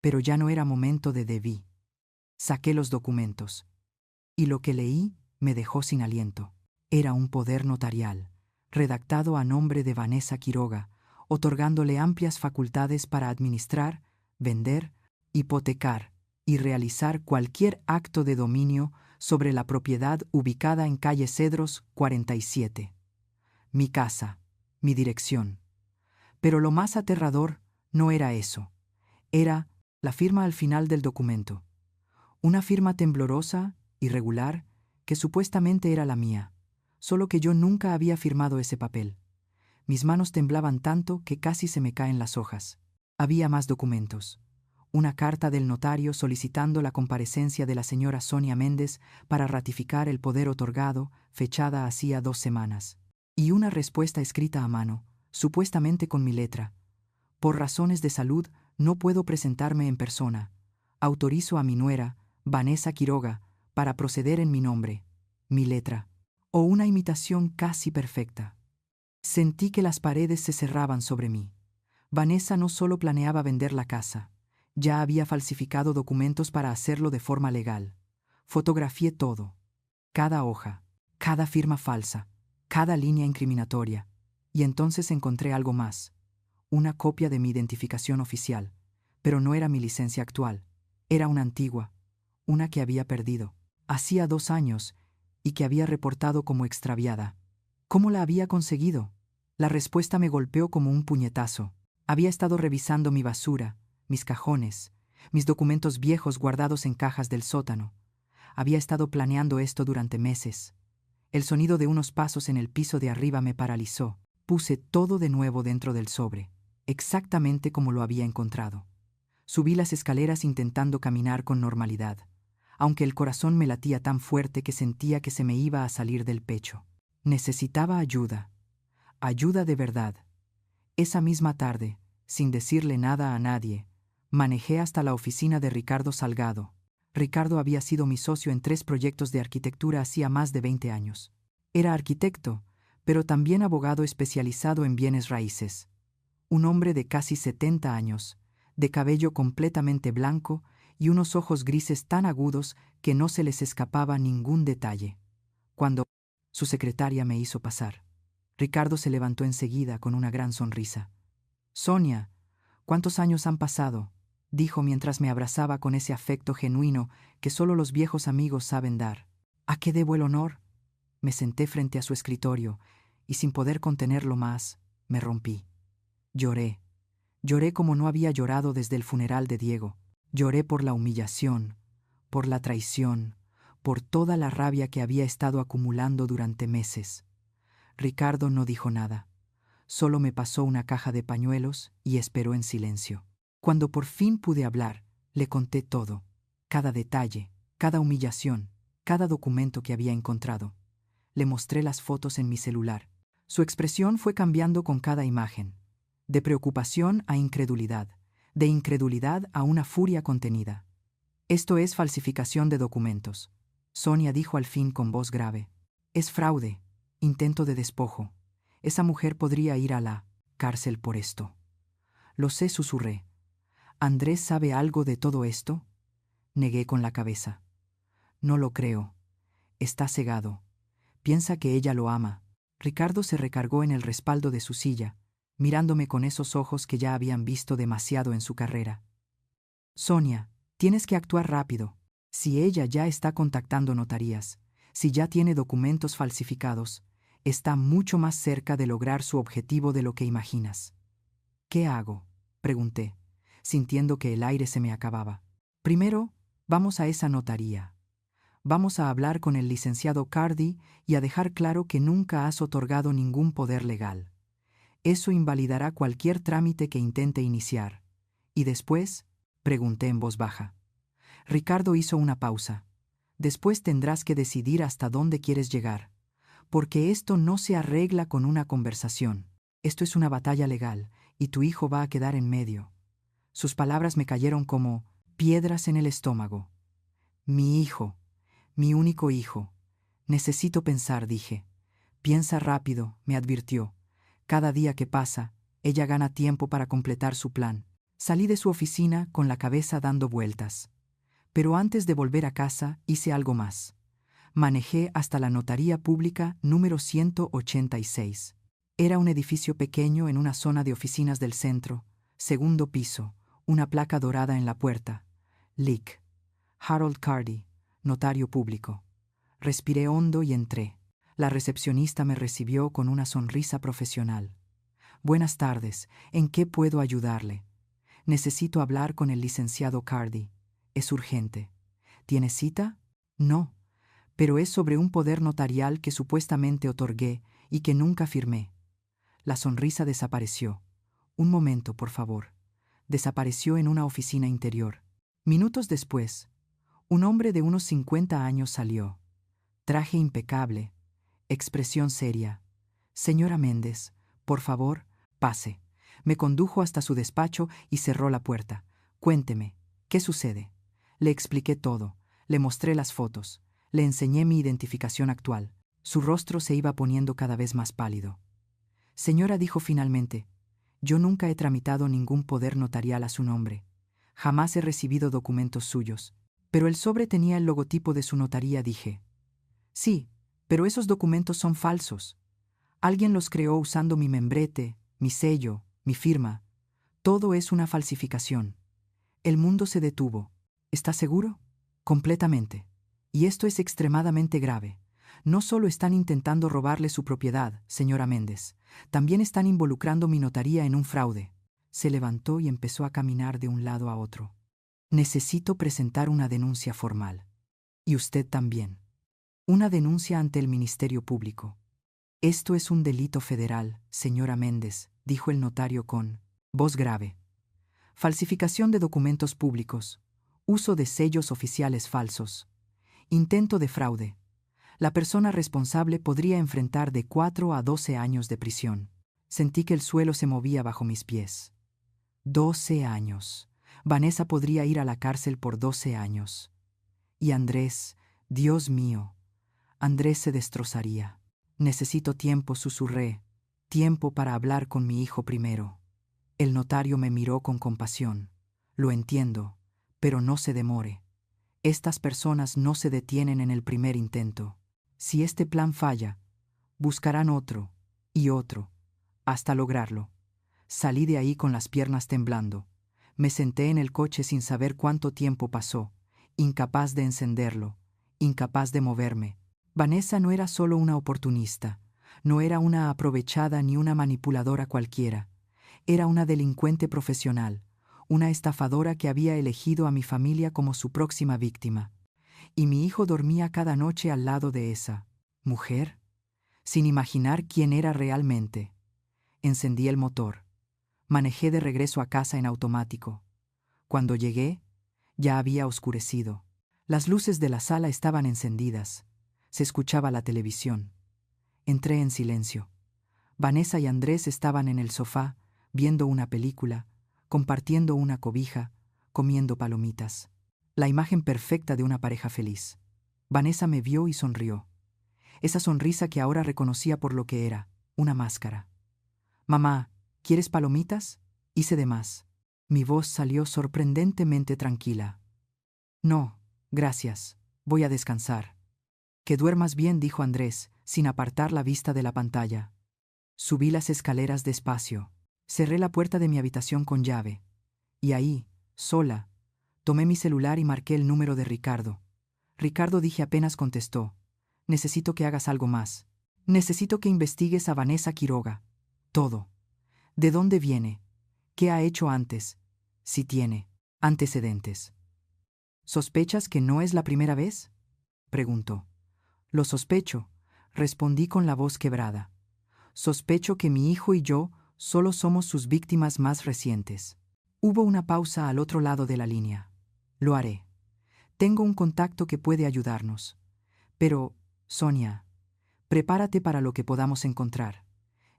Pero ya no era momento de debí. Saqué los documentos. Y lo que leí me dejó sin aliento. Era un poder notarial, redactado a nombre de Vanessa Quiroga, otorgándole amplias facultades para administrar, vender, hipotecar y realizar cualquier acto de dominio sobre la propiedad ubicada en calle Cedros 47. Mi casa, mi dirección. Pero lo más aterrador no era eso. Era la firma al final del documento. Una firma temblorosa, irregular, que supuestamente era la mía, solo que yo nunca había firmado ese papel. Mis manos temblaban tanto que casi se me caen las hojas. Había más documentos. Una carta del notario solicitando la comparecencia de la señora Sonia Méndez para ratificar el poder otorgado, fechada hacía 2 semanas. Y una respuesta escrita a mano, supuestamente con mi letra. Por razones de salud, no puedo presentarme en persona. Autorizo a mi nuera, Vanessa Quiroga, para proceder en mi nombre. Mi letra. O una imitación casi perfecta. Sentí que las paredes se cerraban sobre mí. Vanessa no solo planeaba vender la casa, ya había falsificado documentos para hacerlo de forma legal. Fotografié todo. Cada hoja, cada firma falsa, cada línea incriminatoria. Y entonces encontré algo más. Una copia de mi identificación oficial. Pero no era mi licencia actual. Era una antigua. Una que había perdido. Hacía 2 años y que había reportado como extraviada. ¿Cómo la había conseguido? La respuesta me golpeó como un puñetazo. Había estado revisando mi basura, mis cajones, mis documentos viejos guardados en cajas del sótano. Había estado planeando esto durante meses. El sonido de unos pasos en el piso de arriba me paralizó. Puse todo de nuevo dentro del sobre, exactamente como lo había encontrado. Subí las escaleras intentando caminar con normalidad, aunque el corazón me latía tan fuerte que sentía que se me iba a salir del pecho. Necesitaba ayuda. Ayuda de verdad. Esa misma tarde, sin decirle nada a nadie, manejé hasta la oficina de Ricardo Salgado. Ricardo había sido mi socio en 3 proyectos de arquitectura hacía más de 20 años. Era arquitecto, pero también abogado especializado en bienes raíces. Un hombre de casi 70 años, de cabello completamente blanco y unos ojos grises tan agudos que no se les escapaba ningún detalle. Cuando su secretaria me hizo pasar, Ricardo se levantó enseguida con una gran sonrisa. «Sonia, ¿cuántos años han pasado?», dijo mientras me abrazaba con ese afecto genuino que solo los viejos amigos saben dar. «¿A qué debo el honor?». Me senté frente a su escritorio y sin poder contenerlo más, me rompí. Lloré. Lloré como no había llorado desde el funeral de Diego. Lloré por la humillación, por la traición, por toda la rabia que había estado acumulando durante meses. Ricardo no dijo nada. Solo me pasó una caja de pañuelos y esperó en silencio. Cuando por fin pude hablar, le conté todo, cada detalle, cada humillación, cada documento que había encontrado. Le mostré las fotos en mi celular. Su expresión fue cambiando con cada imagen, de preocupación a incredulidad, de incredulidad a una furia contenida. «Esto es falsificación de documentos», Sonia dijo al fin con voz grave. «Es fraude, intento de despojo. Esa mujer podría ir a la cárcel por esto». «Lo sé», susurré. «¿Andrés sabe algo de todo esto?». Negué con la cabeza. «No lo creo. Está cegado. Piensa que ella lo ama». Ricardo se recargó en el respaldo de su silla, mirándome con esos ojos que ya habían visto demasiado en su carrera. «Sonia, tienes que actuar rápido. Si ella ya está contactando notarías, si ya tiene documentos falsificados, está mucho más cerca de lograr su objetivo de lo que imaginas». «¿Qué hago?», pregunté, sintiendo que el aire se me acababa. «Primero, vamos a esa notaría. Vamos a hablar con el licenciado Cardi y a dejar claro que nunca has otorgado ningún poder legal. Eso invalidará cualquier trámite que intente iniciar. Y después», pregunté en voz baja. Ricardo hizo una pausa. «Después tendrás que decidir hasta dónde quieres llegar, porque esto no se arregla con una conversación. Esto es una batalla legal, y tu hijo va a quedar en medio». Sus palabras me cayeron como piedras en el estómago. «Mi hijo, mi único hijo. Necesito pensar», dije. «Piensa rápido», me advirtió. «Cada día que pasa, ella gana tiempo para completar su plan». Salí de su oficina con la cabeza dando vueltas. Pero antes de volver a casa hice algo más. Manejé hasta la Notaría Pública número 186. Era un edificio pequeño en una zona de oficinas del centro, segundo piso, una placa dorada en la puerta. Lic. Harold Cardi, notario público. Respiré hondo y entré. La recepcionista me recibió con una sonrisa profesional. «Buenas tardes, ¿en qué puedo ayudarle?». «Necesito hablar con el licenciado Cardi. Es urgente». «¿Tiene cita?». «No, pero es sobre un poder notarial que supuestamente otorgué y que nunca firmé». La sonrisa desapareció. «Un momento, por favor». Desapareció en una oficina interior. Minutos después, un hombre de unos 50 años salió. Traje impecable, expresión seria. «Señora Méndez, por favor, pase». Me condujo hasta su despacho y cerró la puerta. «Cuénteme, ¿qué sucede?». Le expliqué todo, le mostré las fotos, le enseñé mi identificación actual. Su rostro se iba poniendo cada vez más pálido. «Señora», dijo finalmente, «yo nunca he tramitado ningún poder notarial a su nombre. Jamás he recibido documentos suyos. Pero el sobre tenía el logotipo de su notaría», dije. «Sí, pero esos documentos son falsos. Alguien los creó usando mi membrete, mi sello, mi firma. Todo es una falsificación». El mundo se detuvo. «¿Está seguro?». «Completamente. Y esto es extremadamente grave. No solo están intentando robarle su propiedad, señora Méndez, también están involucrando mi notaría en un fraude». Se levantó y empezó a caminar de un lado a otro. «Necesito presentar una denuncia formal. Y usted también. Una denuncia ante el Ministerio Público». «Esto es un delito federal, señora Méndez», dijo el notario con voz grave. «Falsificación de documentos públicos, uso de sellos oficiales falsos, intento de fraude. La persona responsable podría enfrentar de 4 a 12 años de prisión. Sentí que el suelo se movía bajo mis pies. 12 años. Vanessa podría ir a la cárcel por 12 años. Y Andrés, Dios mío, Andrés se destrozaría. Necesito tiempo, susurré. Tiempo para hablar con mi hijo primero. El notario me miró con compasión. Lo entiendo, pero no se demore. Estas personas no se detienen en el primer intento. Si este plan falla, buscarán otro y otro, hasta lograrlo. Salí de ahí con las piernas temblando. Me senté en el coche sin saber cuánto tiempo pasó, incapaz de encenderlo, incapaz de moverme. Vanessa no era solo una oportunista, no era una aprovechada ni una manipuladora cualquiera. Era una delincuente profesional, una estafadora que había elegido a mi familia como su próxima víctima. Y mi hijo dormía cada noche al lado de esa mujer, sin imaginar quién era realmente. Encendí el motor. Manejé de regreso a casa en automático. Cuando llegué, ya había oscurecido. Las luces de la sala estaban encendidas. Se escuchaba la televisión. Entré en silencio. Vanessa y Andrés estaban en el sofá, viendo una película, compartiendo una cobija, comiendo palomitas. La imagen perfecta de una pareja feliz. Vanessa me vio y sonrió. Esa sonrisa que ahora reconocía por lo que era, una máscara. «Mamá, ¿quieres palomitas?» Hice de más. Mi voz salió sorprendentemente tranquila. «No, gracias. Voy a descansar». «Que duermas bien», dijo Andrés, sin apartar la vista de la pantalla. Subí las escaleras despacio. Cerré la puerta de mi habitación con llave. Y ahí, sola, tomé mi celular y marqué el número de Ricardo. «Ricardo», dije apenas contestó. «Necesito que hagas algo más. Necesito que investigues a Vanessa Quiroga. Todo. ¿De dónde viene? ¿Qué ha hecho antes? Si tiene antecedentes». «¿Sospechas que no es la primera vez?», preguntó. «Lo sospecho», respondí con la voz quebrada. «Sospecho que mi hijo y yo solo somos sus víctimas más recientes». Hubo una pausa al otro lado de la línea. «Lo haré. Tengo un contacto que puede ayudarnos. Pero, Sonia, prepárate para lo que podamos encontrar».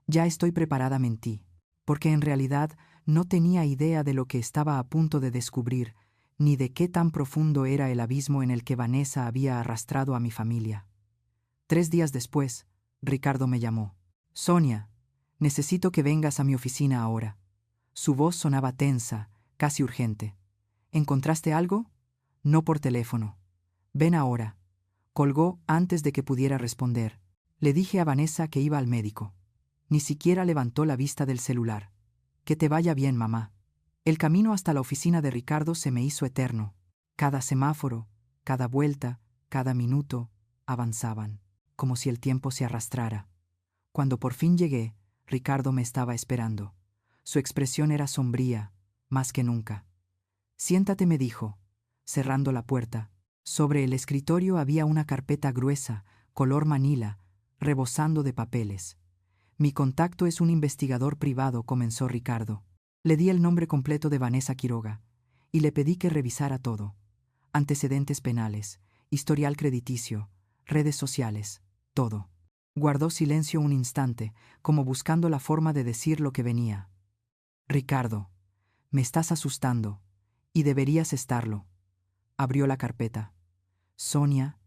Ya estoy preparada, mentí, porque en realidad no tenía idea de lo que estaba a punto de descubrir, ni de qué tan profundo era el abismo en el que Vanessa había arrastrado a mi familia. 3 días después, Ricardo me llamó. «Sonia, necesito que vengas a mi oficina ahora». Su voz sonaba tensa, casi urgente. «¿Encontraste algo?» «No por teléfono». «Ven ahora». Colgó antes de que pudiera responder. Le dije a Vanessa que iba al médico. Ni siquiera levantó la vista del celular. «Que te vaya bien, mamá». El camino hasta la oficina de Ricardo se me hizo eterno. Cada semáforo, cada vuelta, cada minuto, avanzaban, como si el tiempo se arrastrara. Cuando por fin llegué, Ricardo me estaba esperando. Su expresión era sombría, más que nunca. «Siéntate», me dijo, cerrando la puerta. Sobre el escritorio había una carpeta gruesa, color manila, rebosando de papeles. «Mi contacto es un investigador privado», comenzó Ricardo. Le di el nombre completo de Vanessa Quiroga y le pedí que revisara todo. Antecedentes penales, historial crediticio, redes sociales, todo. Guardó silencio un instante, como buscando la forma de decir lo que venía. «Ricardo, me estás asustando, y deberías estarlo». Abrió la carpeta. «Sonia,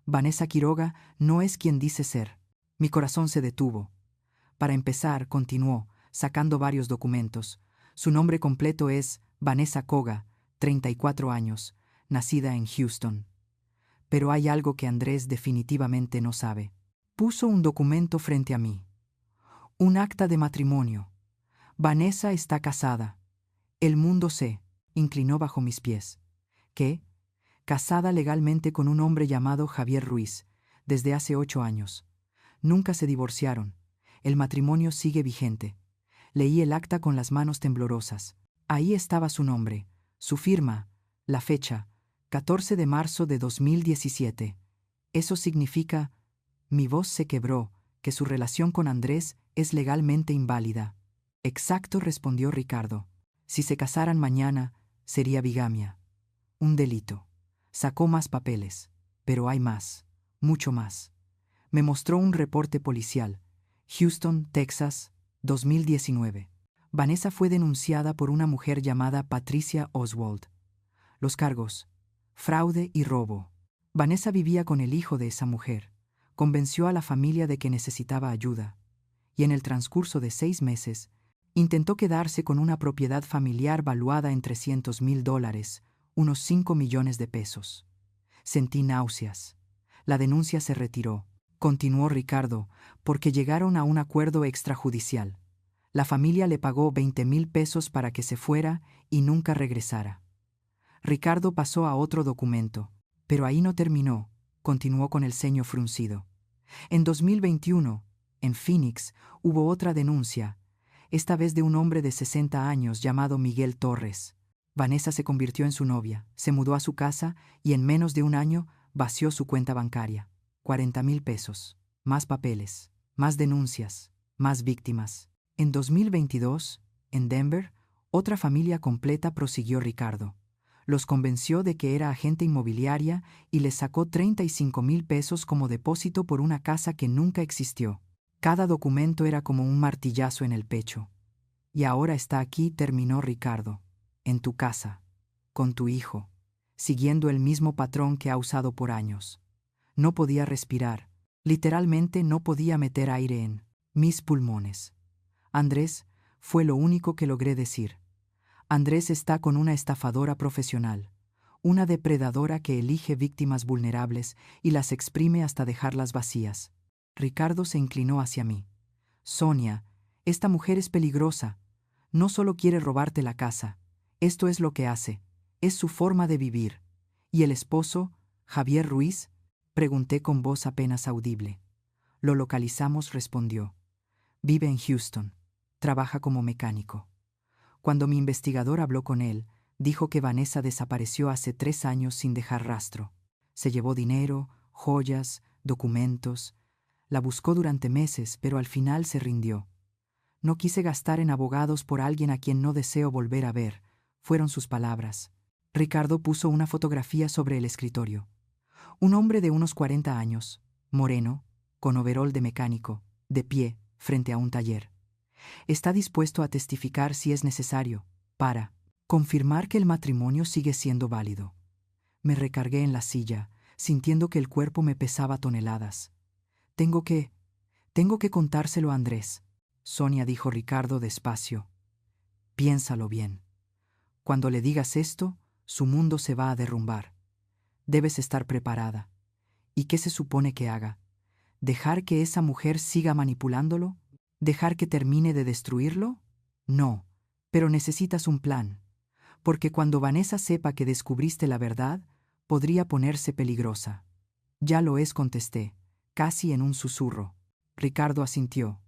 Vanessa Quiroga no es quien dice ser». Mi corazón se detuvo. «Para empezar», continuó, sacando varios documentos, «su nombre completo es Vanessa Koga, 34 años, nacida en Houston. Pero hay algo que Andrés definitivamente no sabe». Puso un documento frente a mí. «Un acta de matrimonio. Vanessa está casada. El mundo se inclinó bajo mis pies. ¿Qué? Casada legalmente con un hombre llamado Javier Ruiz, desde hace 8 años. Nunca se divorciaron. El matrimonio sigue vigente». Leí el acta con las manos temblorosas. Ahí estaba su nombre, su firma, la fecha, 14 de marzo de 2017. Eso significa, mi voz se quebró, que su relación con Andrés es legalmente inválida. «Exacto», respondió Ricardo. «Si se casaran mañana, sería bigamia. Un delito». Sacó más papeles. «Pero hay más. mucho más. Me mostró un reporte policial. Houston, Texas, 2019. Vanessa fue denunciada por una mujer llamada Patricia Oswald. Los cargos: fraude y robo. Vanessa vivía con el hijo de esa mujer. Convenció a la familia de que necesitaba ayuda. Y en el transcurso de 6 meses, intentó quedarse con una propiedad familiar valuada en $300,000, unos 5 millones de pesos. Sentí náuseas. La denuncia se retiró, continuó Ricardo, porque llegaron a un acuerdo extrajudicial. La familia le pagó 20,000 pesos para que se fuera y nunca regresara. Ricardo pasó a otro documento, pero ahí no terminó, continuó con el ceño fruncido. En 2021, en Phoenix, hubo otra denuncia, esta vez de un hombre de 60 años llamado Miguel Torres. Vanessa se convirtió en su novia, se mudó a su casa y en menos de un año vació su cuenta bancaria. 40,000 pesos, más papeles, más denuncias, más víctimas. En 2022, en Denver, otra familia completa prosiguió Ricardo. Los convenció de que era agente inmobiliaria y les sacó 35,000 pesos como depósito por una casa que nunca existió. Cada documento era como un martillazo en el pecho. Y ahora está aquí, terminó Ricardo, en tu casa, con tu hijo, siguiendo el mismo patrón que ha usado por años. No podía respirar, literalmente no podía meter aire en mis pulmones. Andrés, fue lo único que logré decir. Andrés está con una estafadora profesional, una depredadora que elige víctimas vulnerables y las exprime hasta dejarlas vacías. Ricardo se inclinó hacia mí. Sonia, esta mujer es peligrosa. No solo quiere robarte la casa. Esto es lo que hace. Es su forma de vivir. ¿Y el esposo, Javier Ruiz? Pregunté con voz apenas audible. Lo localizamos, respondió. Vive en Houston. Trabaja como mecánico. Cuando mi investigador habló con él, dijo que Vanessa desapareció hace 3 años sin dejar rastro. Se llevó dinero, joyas, documentos. La buscó durante meses, pero al final se rindió. No quise gastar en abogados por alguien a quien no deseo volver a ver, fueron sus palabras. Ricardo puso una fotografía sobre el escritorio. Un hombre de unos 40 años, moreno, con overol de mecánico, de pie, frente a un taller. Está dispuesto a testificar si es necesario, para confirmar que el matrimonio sigue siendo válido. Me recargué en la silla, sintiendo que el cuerpo me pesaba toneladas. Tengo que contárselo a Andrés. Sonia, dijo Ricardo despacio. Piénsalo bien. Cuando le digas esto, su mundo se va a derrumbar. Debes estar preparada. ¿Y qué se supone que haga? ¿Dejar que esa mujer siga manipulándolo? ¿Dejar que termine de destruirlo? No, pero necesitas un plan. Porque cuando Vanessa sepa que descubriste la verdad, podría ponerse peligrosa. Ya lo es, contesté, casi en un susurro. Ricardo asintió.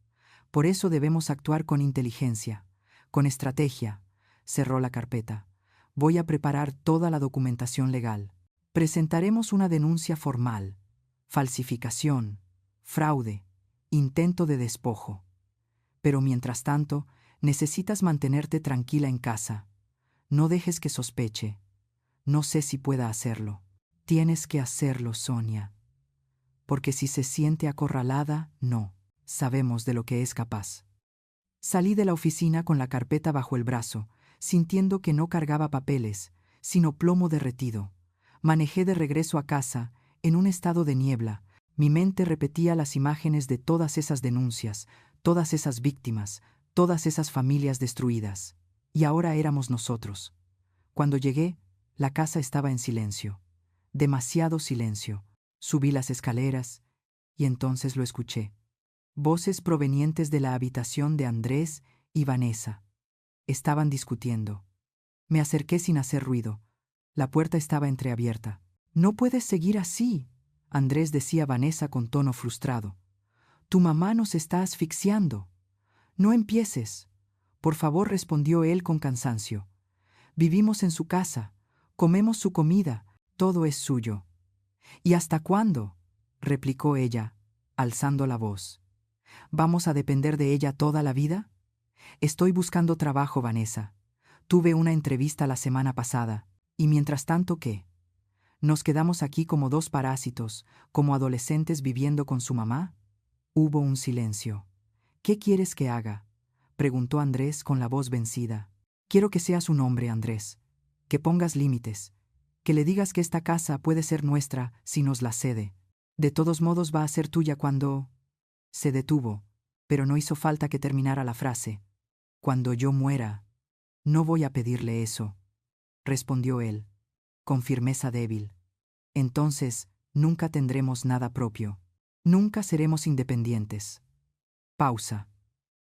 Por eso debemos actuar con inteligencia, con estrategia. Cerró la carpeta. Voy a preparar toda la documentación legal. Presentaremos una denuncia formal. Falsificación, fraude, intento de despojo. Pero mientras tanto, necesitas mantenerte tranquila en casa. No dejes que sospeche. No sé si pueda hacerlo. Tienes que hacerlo, Sonia. Porque si se siente acorralada, no. Sabemos de lo que es capaz. Salí de la oficina con la carpeta bajo el brazo, sintiendo que no cargaba papeles, sino plomo derretido. Manejé de regreso a casa, en un estado de niebla. Mi mente repetía las imágenes de todas esas denuncias, todas esas víctimas, todas esas familias destruidas. Y ahora éramos nosotros. Cuando llegué, la casa estaba en silencio. Demasiado silencio. Subí las escaleras y entonces lo escuché. Voces provenientes de la habitación de Andrés y Vanessa. Estaban discutiendo. Me acerqué sin hacer ruido. La puerta estaba entreabierta. «No puedes seguir así», Andrés decía a Vanessa con tono frustrado. «Tu mamá nos está asfixiando». «No empieces». «Por favor», respondió él con cansancio. «Vivimos en su casa, comemos su comida, todo es suyo». «¿Y hasta cuándo?», replicó ella, alzando la voz. ¿Vamos a depender de ella toda la vida? Estoy buscando trabajo, Vanessa. Tuve una entrevista la semana pasada. ¿Y mientras tanto qué? ¿Nos quedamos aquí como dos parásitos, como adolescentes viviendo con su mamá? Hubo un silencio. ¿Qué quieres que haga?, preguntó Andrés con la voz vencida. Quiero que seas un hombre, Andrés. Que pongas límites. Que le digas que esta casa puede ser nuestra si nos la cede. De todos modos va a ser tuya cuando... Se detuvo, pero no hizo falta que terminara la frase. Cuando yo muera, no voy a pedirle eso, respondió él, con firmeza débil. Entonces, nunca tendremos nada propio. Nunca seremos independientes. Pausa.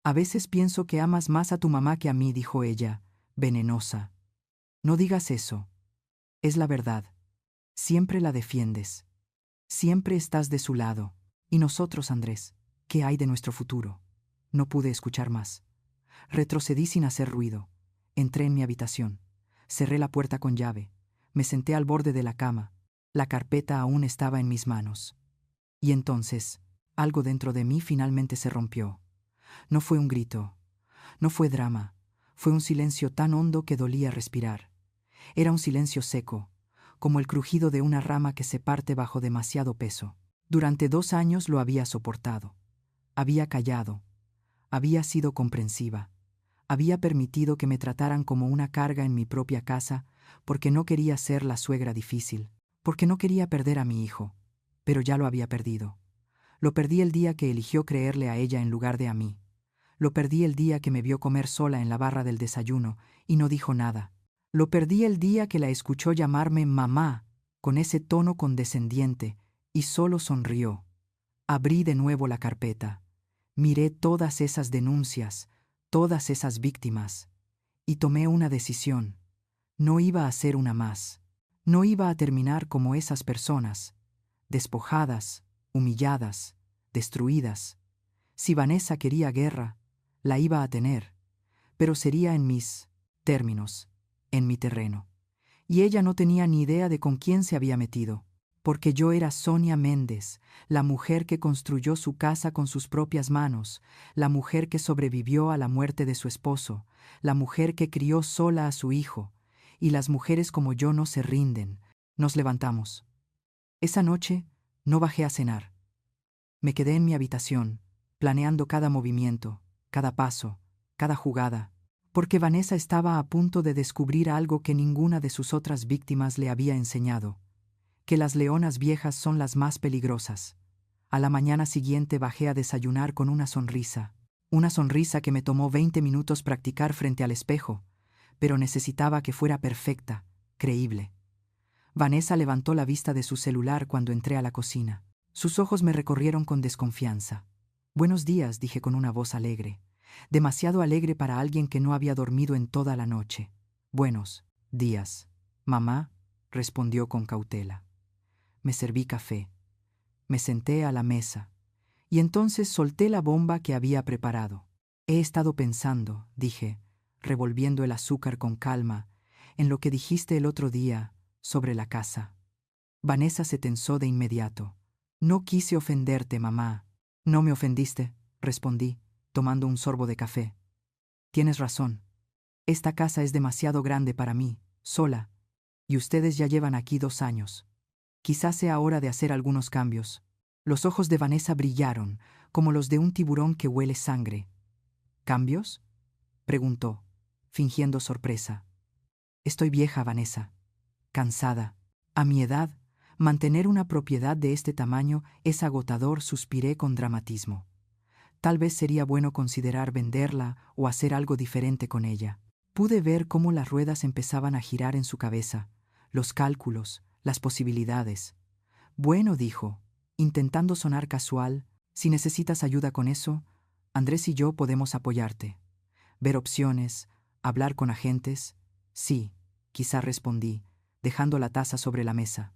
A veces pienso que amas más a tu mamá que a mí, dijo ella, venenosa. No digas eso. Es la verdad. Siempre la defiendes. Siempre estás de su lado. ¿Y nosotros, Andrés? ¿Qué hay de nuestro futuro? No pude escuchar más. Retrocedí sin hacer ruido. Entré en mi habitación. Cerré la puerta con llave. Me senté al borde de la cama. La carpeta aún estaba en mis manos. Y entonces, algo dentro de mí finalmente se rompió. No fue un grito. No fue drama. Fue un silencio tan hondo que dolía respirar. Era un silencio seco, como el crujido de una rama que se parte bajo demasiado peso. Durante 2 años lo había soportado. Había callado. Había sido comprensiva. Había permitido que me trataran como una carga en mi propia casa porque no quería ser la suegra difícil, porque no quería perder a mi hijo. Pero ya lo había perdido. Lo perdí el día que eligió creerle a ella en lugar de a mí. Lo perdí el día que me vio comer sola en la barra del desayuno y no dijo nada. Lo perdí el día que la escuchó llamarme mamá, con ese tono condescendiente, y solo sonrió. Abrí de nuevo la carpeta. Miré todas esas denuncias, todas esas víctimas, y tomé una decisión. No iba a ser una más. No iba a terminar como esas personas, despojadas, humilladas, destruidas. Si Vanessa quería guerra, la iba a tener, pero sería en mis términos, en mi terreno. Y ella no tenía ni idea de con quién se había metido, porque yo era Sonia Méndez, la mujer que construyó su casa con sus propias manos, la mujer que sobrevivió a la muerte de su esposo, la mujer que crió sola a su hijo, y las mujeres como yo no se rinden. Nos levantamos. Esa noche no bajé a cenar. Me quedé en mi habitación, planeando cada movimiento, cada paso, cada jugada, porque Vanessa estaba a punto de descubrir algo que ninguna de sus otras víctimas le había enseñado, que las leonas viejas son las más peligrosas. A la mañana siguiente bajé a desayunar con una sonrisa que me tomó 20 minutos practicar frente al espejo, pero necesitaba que fuera perfecta, creíble. Vanessa levantó la vista de su celular cuando entré a la cocina. Sus ojos me recorrieron con desconfianza. Buenos días, dije con una voz alegre, demasiado alegre para alguien que no había dormido en toda la noche. Buenos días, mamá, respondió con cautela. Me serví café. Me senté a la mesa. Y entonces solté la bomba que había preparado. He estado pensando, dije, revolviendo el azúcar con calma, en lo que dijiste el otro día sobre la casa. Vanessa se tensó de inmediato. No quise ofenderte, mamá. No me ofendiste, respondí, tomando un sorbo de café. Tienes razón. Esta casa es demasiado grande para mí, sola, y ustedes ya llevan aquí 2 años. Quizás sea hora de hacer algunos cambios. Los ojos de Vanessa brillaron, como los de un tiburón que huele sangre. ¿Cambios?, preguntó, fingiendo sorpresa. Estoy vieja, Vanessa. Cansada. A mi edad, mantener una propiedad de este tamaño es agotador, suspiré con dramatismo. Tal vez sería bueno considerar venderla o hacer algo diferente con ella. Pude ver cómo las ruedas empezaban a girar en su cabeza, los cálculos, las posibilidades. Bueno, dijo, intentando sonar casual, si necesitas ayuda con eso, Andrés y yo podemos apoyarte. Ver opciones, hablar con agentes. Sí, quizá respondí, dejando la taza sobre la mesa.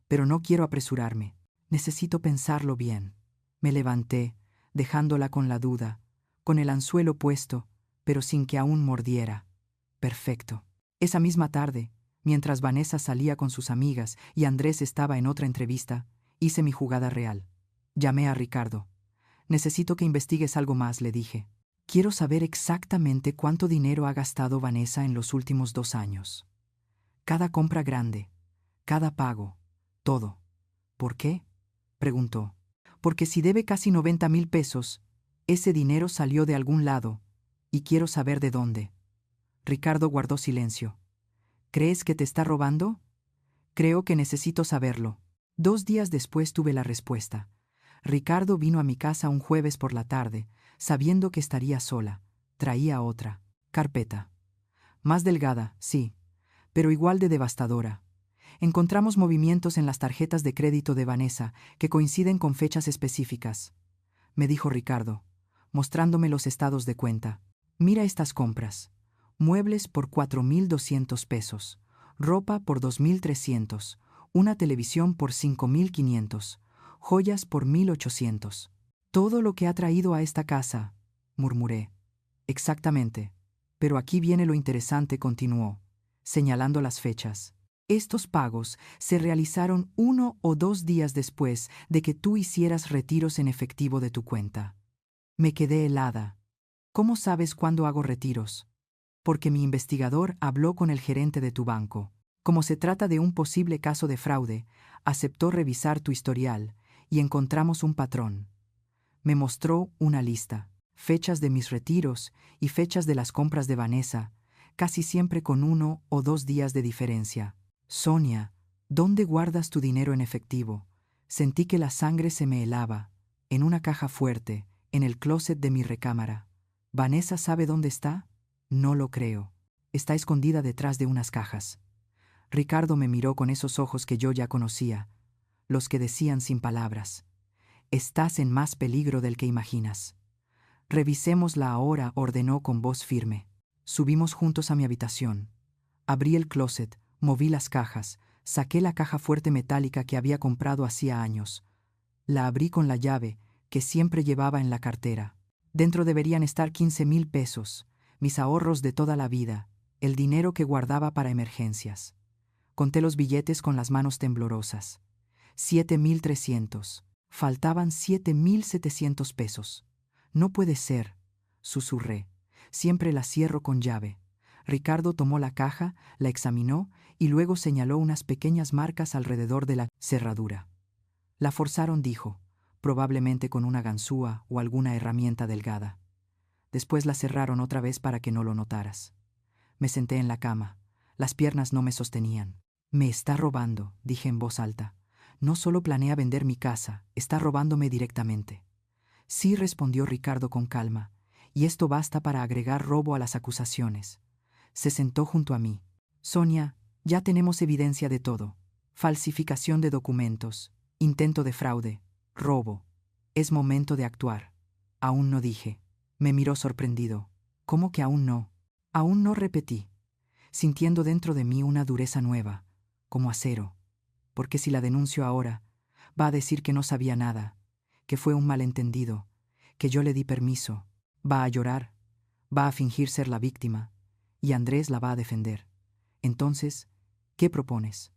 Pero no quiero apresurarme. Necesito pensarlo bien. Me levanté, dejándola con la duda, con el anzuelo puesto, pero sin que aún mordiera. Perfecto. Esa misma tarde, mientras Vanessa salía con sus amigas y Andrés estaba en otra entrevista, hice mi jugada real. Llamé a Ricardo. Necesito que investigues algo más, le dije. Quiero saber exactamente cuánto dinero ha gastado Vanessa en los últimos 2 años. Cada compra grande, cada pago, todo. ¿Por qué? Preguntó. Porque si debe casi 90,000 pesos, ese dinero salió de algún lado, y quiero saber de dónde. Ricardo guardó silencio. ¿Crees que te está robando? Creo que necesito saberlo. 2 días después tuve la respuesta. Ricardo vino a mi casa un jueves por la tarde, sabiendo que estaría sola. Traía otra carpeta. Más delgada, sí, pero igual de devastadora. Encontramos movimientos en las tarjetas de crédito de Vanessa que coinciden con fechas específicas. Me dijo Ricardo, mostrándome los estados de cuenta. Mira estas compras. Muebles por 4,200 pesos, ropa por 2,300, una televisión por 5,500, joyas por 1,800. Todo lo que ha traído a esta casa, murmuré. Exactamente. Pero aquí viene lo interesante, continuó, señalando las fechas. Estos pagos se realizaron 1 o 2 días después de que tú hicieras retiros en efectivo de tu cuenta. Me quedé helada. ¿Cómo sabes cuándo hago retiros? Porque mi investigador habló con el gerente de tu banco. Como se trata de un posible caso de fraude, aceptó revisar tu historial y encontramos un patrón. Me mostró una lista, fechas de mis retiros y fechas de las compras de Vanessa, casi siempre con 1 o 2 días de diferencia. Sonia, ¿dónde guardas tu dinero en efectivo? Sentí que la sangre se me helaba, en una caja fuerte, en el closet de mi recámara. ¿Vanessa sabe dónde está? No lo creo. Está escondida detrás de unas cajas. Ricardo me miró con esos ojos que yo ya conocía, los que decían sin palabras: estás en más peligro del que imaginas. Revisémosla ahora, ordenó con voz firme. Subimos juntos a mi habitación. Abrí el closet, moví las cajas, saqué la caja fuerte metálica que había comprado hacía años. La abrí con la llave que siempre llevaba en la cartera. Dentro deberían estar 15,000 pesos, mis ahorros de toda la vida, el dinero que guardaba para emergencias. Conté los billetes con las manos temblorosas. 7,300. Faltaban 7,700 pesos. No puede ser, susurré. Siempre la cierro con llave. Ricardo tomó la caja, la examinó y luego señaló unas pequeñas marcas alrededor de la cerradura. La forzaron, dijo, probablemente con una ganzúa o alguna herramienta delgada. Después la cerraron otra vez para que no lo notaras. Me senté en la cama. Las piernas no me sostenían. Me está robando, dije en voz alta. No solo planea vender mi casa, está robándome directamente. Sí, respondió Ricardo con calma, y esto basta para agregar robo a las acusaciones. Se sentó junto a mí. Sonia, ya tenemos evidencia de todo. Falsificación de documentos, intento de fraude, robo. Es momento de actuar. Aún no, dije. Me miró sorprendido. ¿Cómo que aún no? Aún no, repetí, sintiendo dentro de mí una dureza nueva, como acero. Porque si la denuncio ahora, va a decir que no sabía nada, que fue un malentendido, que yo le di permiso. Va a llorar, va a fingir ser la víctima, y Andrés la va a defender. Entonces, ¿qué propones?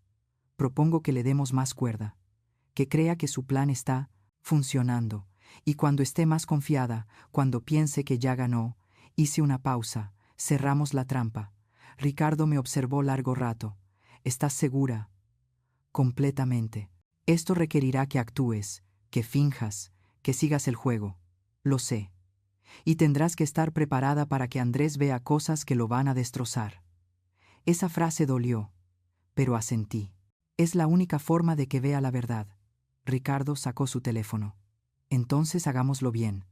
Propongo que le demos más cuerda, que crea que su plan está funcionando, y cuando esté más confiada, cuando piense que ya ganó, hice una pausa, cerramos la trampa. Ricardo me observó largo rato. ¿Estás segura? Completamente. Esto requerirá que actúes, que finjas, que sigas el juego. Lo sé. Y tendrás que estar preparada para que Andrés vea cosas que lo van a destrozar. Esa frase dolió, pero asentí. Es la única forma de que vea la verdad. Ricardo sacó su teléfono. Entonces hagámoslo bien.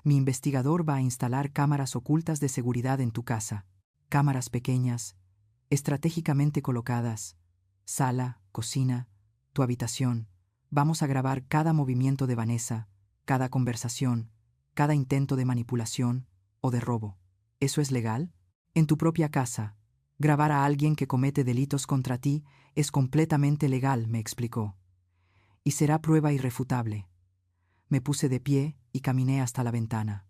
Mi investigador va a instalar cámaras ocultas de seguridad en tu casa. Cámaras pequeñas, estratégicamente colocadas. Sala, cocina, tu habitación. Vamos a grabar cada movimiento de Vanessa, cada conversación, cada intento de manipulación o de robo. ¿Eso es legal? En tu propia casa, grabar a alguien que comete delitos contra ti es completamente legal, me explicó. Y será prueba irrefutable. Me puse de pie y caminé hasta la ventana.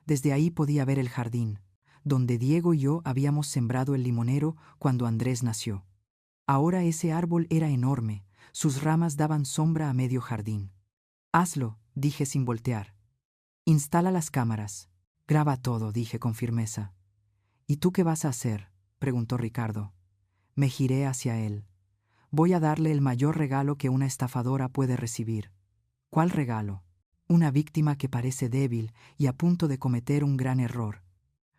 Desde ahí podía ver el jardín, donde Diego y yo habíamos sembrado el limonero cuando Andrés nació. Ahora ese árbol era enorme, sus ramas daban sombra a medio jardín. Hazlo, dije sin voltear. Instala las cámaras. Graba todo, dije con firmeza. ¿Y tú qué vas a hacer?, preguntó Ricardo. Me giré hacia él. Voy a darle el mayor regalo que una estafadora puede recibir. ¿Cuál regalo? Una víctima que parece débil y a punto de cometer un gran error.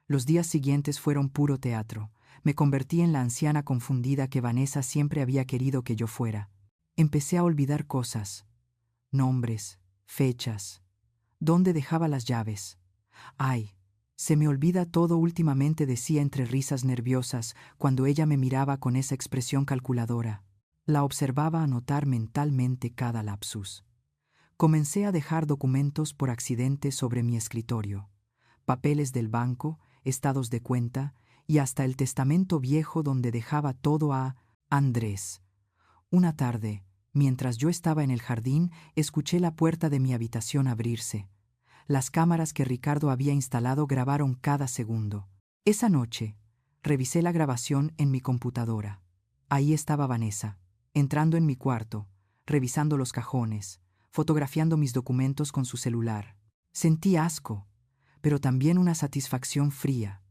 Los días siguientes fueron puro teatro. Me convertí en la anciana confundida que Vanessa siempre había querido que yo fuera. Empecé a olvidar cosas, nombres, fechas, dónde dejaba las llaves. Ay, se me olvida todo últimamente, decía entre risas nerviosas cuando ella me miraba con esa expresión calculadora. La observaba anotar mentalmente cada lapsus. Comencé a dejar documentos por accidente sobre mi escritorio, papeles del banco, estados de cuenta y hasta el testamento viejo donde dejaba todo a Andrés. Una tarde, mientras yo estaba en el jardín, escuché la puerta de mi habitación abrirse. Las cámaras que Ricardo había instalado grabaron cada segundo. Esa noche, revisé la grabación en mi computadora. Ahí estaba Vanessa, entrando en mi cuarto, revisando los cajones, fotografiando mis documentos con su celular. Sentí asco, pero también una satisfacción fría.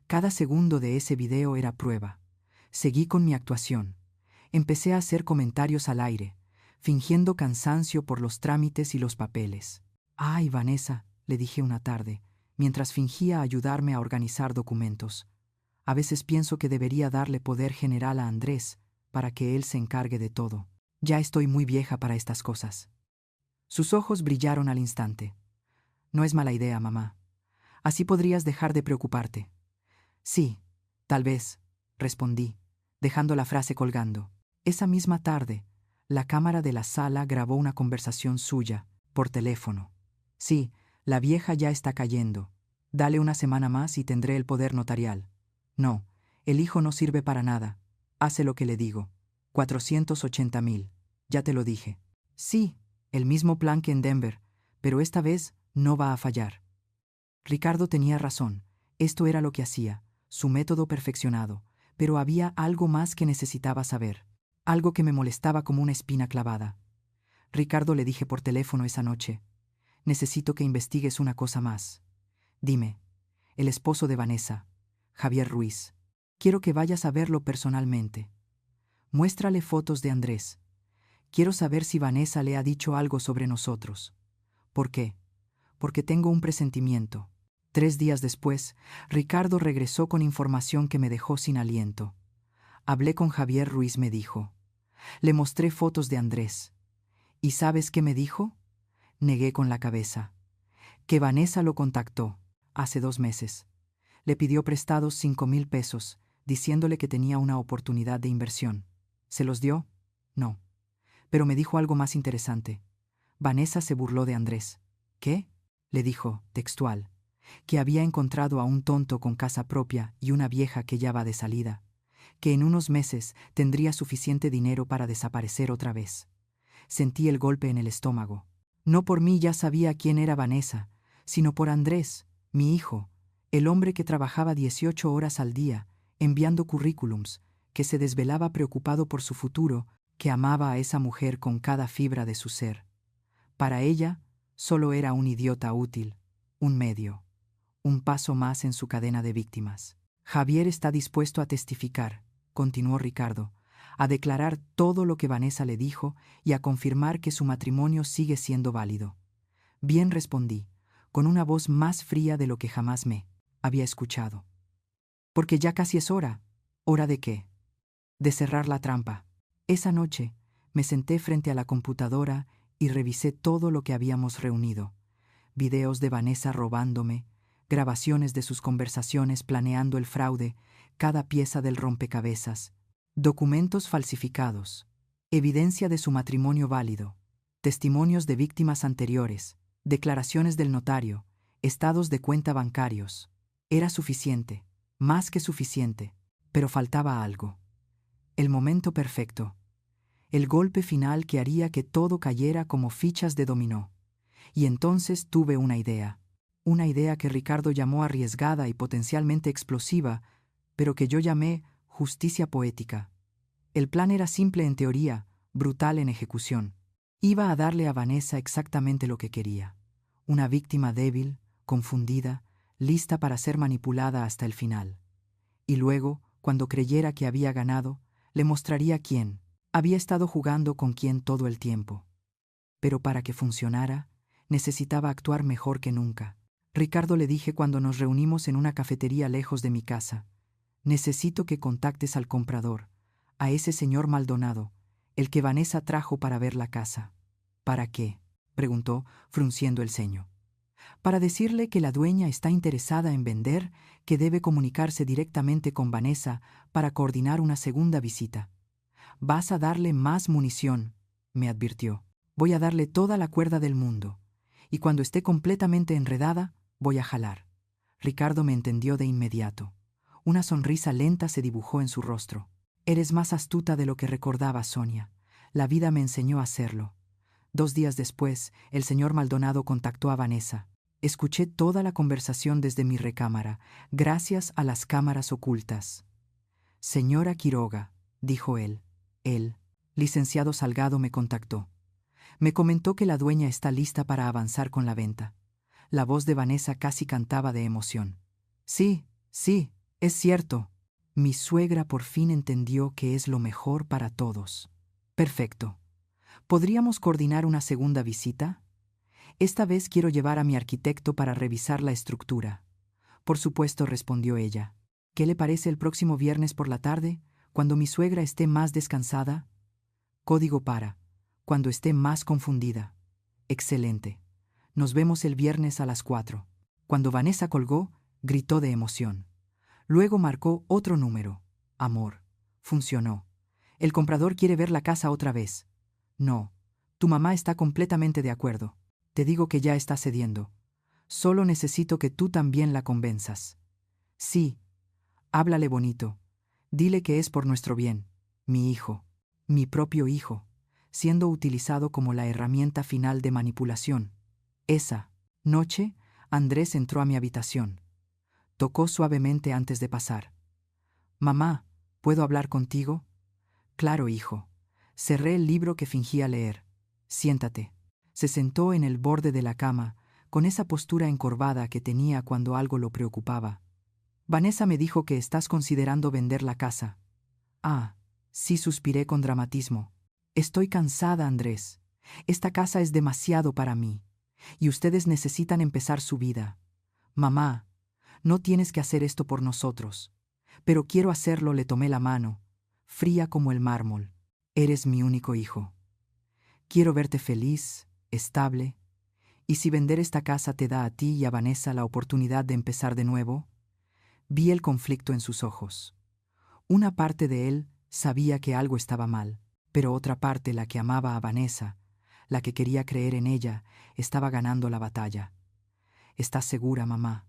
Cada segundo de ese video era prueba. Seguí con mi actuación. Empecé a hacer comentarios al aire, fingiendo cansancio por los trámites y los papeles. «Ay, Vanessa», le dije una tarde, mientras fingía ayudarme a organizar documentos. «A veces pienso que debería darle poder general a Andrés para que él se encargue de todo. Ya estoy muy vieja para estas cosas». Sus ojos brillaron al instante. «No es mala idea, mamá. Así podrías dejar de preocuparte». «Sí, tal vez», respondí, dejando la frase colgando. Esa misma tarde, la cámara de la sala grabó una conversación suya, por teléfono. «Sí, la vieja ya está cayendo. Dale una semana más y tendré el poder notarial». «No, el hijo no sirve para nada. Hace lo que le digo. 480,000. Ya te lo dije». «Sí, el mismo plan que en Denver, pero esta vez no va a fallar». Ricardo tenía razón. Esto era lo que hacía, su método perfeccionado, pero había algo más que necesitaba saber. Algo que me molestaba como una espina clavada. «Ricardo», le dije por teléfono esa noche, «necesito que investigues una cosa más. Dime, el esposo de Vanessa, Javier Ruiz. Quiero que vayas a verlo personalmente. Muéstrale fotos de Andrés. Quiero saber si Vanessa le ha dicho algo sobre nosotros». «¿Por qué?» «Porque tengo un presentimiento». 3 días después, Ricardo regresó con información que me dejó sin aliento. «Hablé con Javier Ruiz», me dijo. Le mostré fotos de Andrés. ¿Y sabes qué me dijo? Negué con la cabeza. Que Vanessa lo contactó, hace 2 meses. Le pidió prestados 5,000 pesos, diciéndole que tenía una oportunidad de inversión. ¿Se los dio? No. Pero me dijo algo más interesante. Vanessa se burló de Andrés. ¿Qué? Le dijo, textual, que había encontrado a un tonto con casa propia y una vieja que ya va de salida, que en unos meses tendría suficiente dinero para desaparecer otra vez. Sentí el golpe en el estómago. No por mí ya sabía quién era Vanessa, sino por Andrés, mi hijo, el hombre que trabajaba 18 horas al día, enviando currículums, que se desvelaba preocupado por su futuro, que amaba a esa mujer con cada fibra de su ser. Para ella, solo era un idiota útil, un medio, un paso más en su cadena de víctimas. Javier está dispuesto a testificar, continuó Ricardo, a declarar todo lo que Vanessa le dijo y a confirmar que su matrimonio sigue siendo válido. Bien, respondí, con una voz más fría de lo que jamás me había escuchado. Porque ya casi es hora. ¿Hora de qué? De cerrar la trampa. Esa noche me senté frente a la computadora y revisé todo lo que habíamos reunido. Videos de Vanessa robándome, grabaciones de sus conversaciones planeando el fraude, cada pieza del rompecabezas, documentos falsificados, evidencia de su matrimonio válido, testimonios de víctimas anteriores, declaraciones del notario, estados de cuenta bancarios. Era suficiente, más que suficiente, pero faltaba algo. El momento perfecto. El golpe final que haría que todo cayera como fichas de dominó. Y entonces tuve una idea. Una idea que Ricardo llamó arriesgada y potencialmente explosiva, pero que yo llamé justicia poética. El plan era simple en teoría, brutal en ejecución. Iba a darle a Vanessa exactamente lo que quería. Una víctima débil, confundida, lista para ser manipulada hasta el final. Y luego, cuando creyera que había ganado, le mostraría quién. Había estado jugando con quién todo el tiempo. Pero para que funcionara, necesitaba actuar mejor que nunca. Ricardo, le dije cuando nos reunimos en una cafetería lejos de mi casa. Necesito que contactes al comprador, a ese señor Maldonado, el que Vanessa trajo para ver la casa. ¿Para qué?, preguntó, frunciendo el ceño. Para decirle que la dueña está interesada en vender, que debe comunicarse directamente con Vanessa para coordinar una segunda visita. Vas a darle más munición, me advirtió. Voy a darle toda la cuerda del mundo. Y cuando esté completamente enredada, voy a jalar. Ricardo me entendió de inmediato. Una sonrisa lenta se dibujó en su rostro. Eres más astuta de lo que recordaba, Sonia. La vida me enseñó a hacerlo. 2 días después, el señor Maldonado contactó a Vanessa. Escuché toda la conversación desde mi recámara, gracias a las cámaras ocultas. Señora Quiroga, dijo él. El licenciado Salgado me contactó. Me comentó que la dueña está lista para avanzar con la venta. La voz de Vanessa casi cantaba de emoción. Sí, sí, es cierto. Mi suegra por fin entendió que es lo mejor para todos. Perfecto. ¿Podríamos coordinar una segunda visita? Esta vez quiero llevar a mi arquitecto para revisar la estructura. Por supuesto, respondió ella. ¿Qué le parece el próximo viernes por la tarde, cuando mi suegra esté más descansada? Código para, cuando esté más confundida. Excelente. Nos vemos el viernes a las 4. Cuando Vanessa colgó, gritó de emoción. Luego marcó otro número. Amor. Funcionó. El comprador quiere ver la casa otra vez. No. Tu mamá está completamente de acuerdo. Te digo que ya está cediendo. Solo necesito que tú también la convenzas. Sí. Háblale bonito. Dile que es por nuestro bien. Mi hijo. Mi propio hijo. Siendo utilizado como la herramienta final de manipulación. Esa noche, Andrés entró a mi habitación. Tocó suavemente antes de pasar. Mamá, ¿puedo hablar contigo? Claro, hijo. Cerré el libro que fingía leer. Siéntate. Se sentó en el borde de la cama, con esa postura encorvada que tenía cuando algo lo preocupaba. Vanessa me dijo que estás considerando vender la casa. Ah, sí, suspiré con dramatismo. Estoy cansada, Andrés. Esta casa es demasiado para mí. Y ustedes necesitan empezar su vida. Mamá, no tienes que hacer esto por nosotros. Pero quiero hacerlo, le tomé la mano, fría como el mármol. Eres mi único hijo. Quiero verte feliz, estable. ¿Y si vender esta casa te da a ti y a Vanessa la oportunidad de empezar de nuevo? Vi el conflicto en sus ojos. Una parte de él sabía que algo estaba mal, pero otra parte, la que amaba a Vanessa, la que quería creer en ella, estaba ganando la batalla. ¿Estás segura, mamá?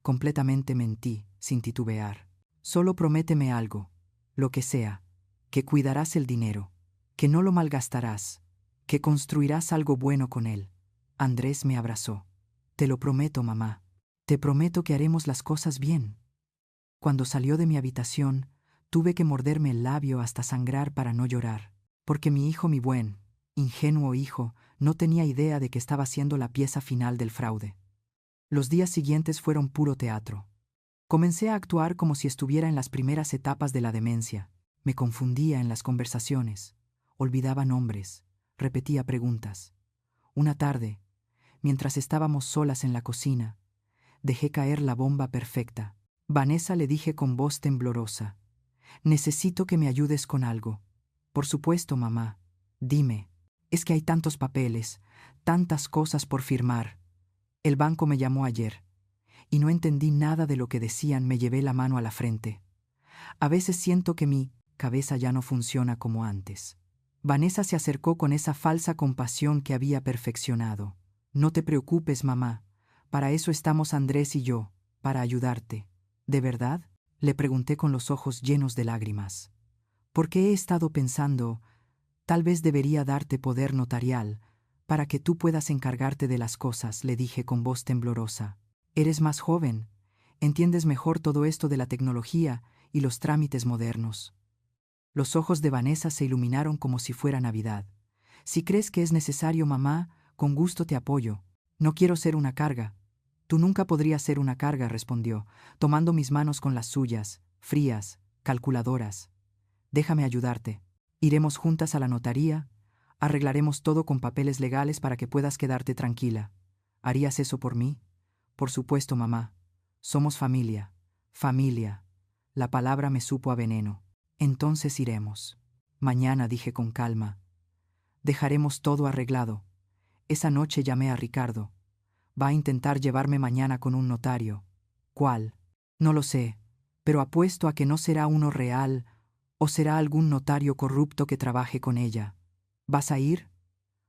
Completamente mentí, sin titubear. Solo prométeme algo, lo que sea, que cuidarás el dinero, que no lo malgastarás, que construirás algo bueno con él. Andrés me abrazó. Te lo prometo, mamá. Te prometo que haremos las cosas bien. Cuando salió de mi habitación, tuve que morderme el labio hasta sangrar para no llorar, porque mi hijo, mi buen, ingenuo hijo, no tenía idea de que estaba siendo la pieza final del fraude. Los días siguientes fueron puro teatro. Comencé a actuar como si estuviera en las primeras etapas de la demencia. Me confundía en las conversaciones, olvidaba nombres, repetía preguntas. Una tarde, mientras estábamos solas en la cocina, dejé caer la bomba perfecta. Vanessa, le dije con voz temblorosa. Necesito que me ayudes con algo. Por supuesto, mamá. Dime. Es que hay tantos papeles, tantas cosas por firmar. El banco me llamó ayer, y no entendí nada de lo que decían. Me llevé la mano a la frente. A veces siento que mi cabeza ya no funciona como antes. Vanessa se acercó con esa falsa compasión que había perfeccionado. No te preocupes, mamá. Para eso estamos Andrés y yo, para ayudarte. ¿De verdad?, le pregunté con los ojos llenos de lágrimas. Porque he estado pensando, tal vez debería darte poder notarial, para que tú puedas encargarte de las cosas, le dije con voz temblorosa. Eres más joven, entiendes mejor todo esto de la tecnología y los trámites modernos. Los ojos de Vanessa se iluminaron como si fuera Navidad. Si crees que es necesario, mamá, con gusto te apoyo. No quiero ser una carga. Tú nunca podrías ser una carga, respondió, tomando mis manos con las suyas, frías, calculadoras. Déjame ayudarte. Iremos juntas a la notaría, arreglaremos todo con papeles legales para que puedas quedarte tranquila. ¿Harías eso por mí? Por supuesto, mamá. Somos familia. Familia. La palabra me supo a veneno. Entonces iremos. Mañana, dije con calma. Dejaremos todo arreglado. Esa noche llamé a Ricardo. Va a intentar llevarme mañana con un notario. ¿Cuál? No lo sé, pero apuesto a que no será uno real o será algún notario corrupto que trabaje con ella. ¿Vas a ir?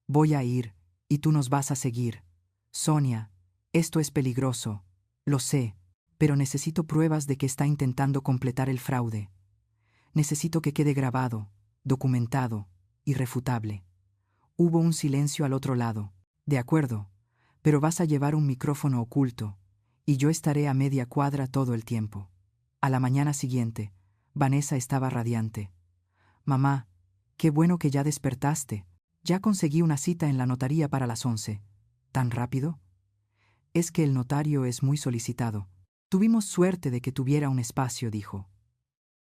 Voy a ir, y tú nos vas a seguir. Sonia, esto es peligroso. Lo sé, pero necesito pruebas de que está intentando completar el fraude. Necesito que quede grabado, documentado, irrefutable. Hubo un silencio al otro lado. De acuerdo, pero vas a llevar un micrófono oculto, y yo estaré a media cuadra todo el tiempo. A la mañana siguiente, Vanessa estaba radiante. Mamá, qué bueno que ya despertaste. Ya conseguí una cita en la notaría para las 11. ¿Tan rápido? Es que el notario es muy solicitado. Tuvimos suerte de que tuviera un espacio, dijo,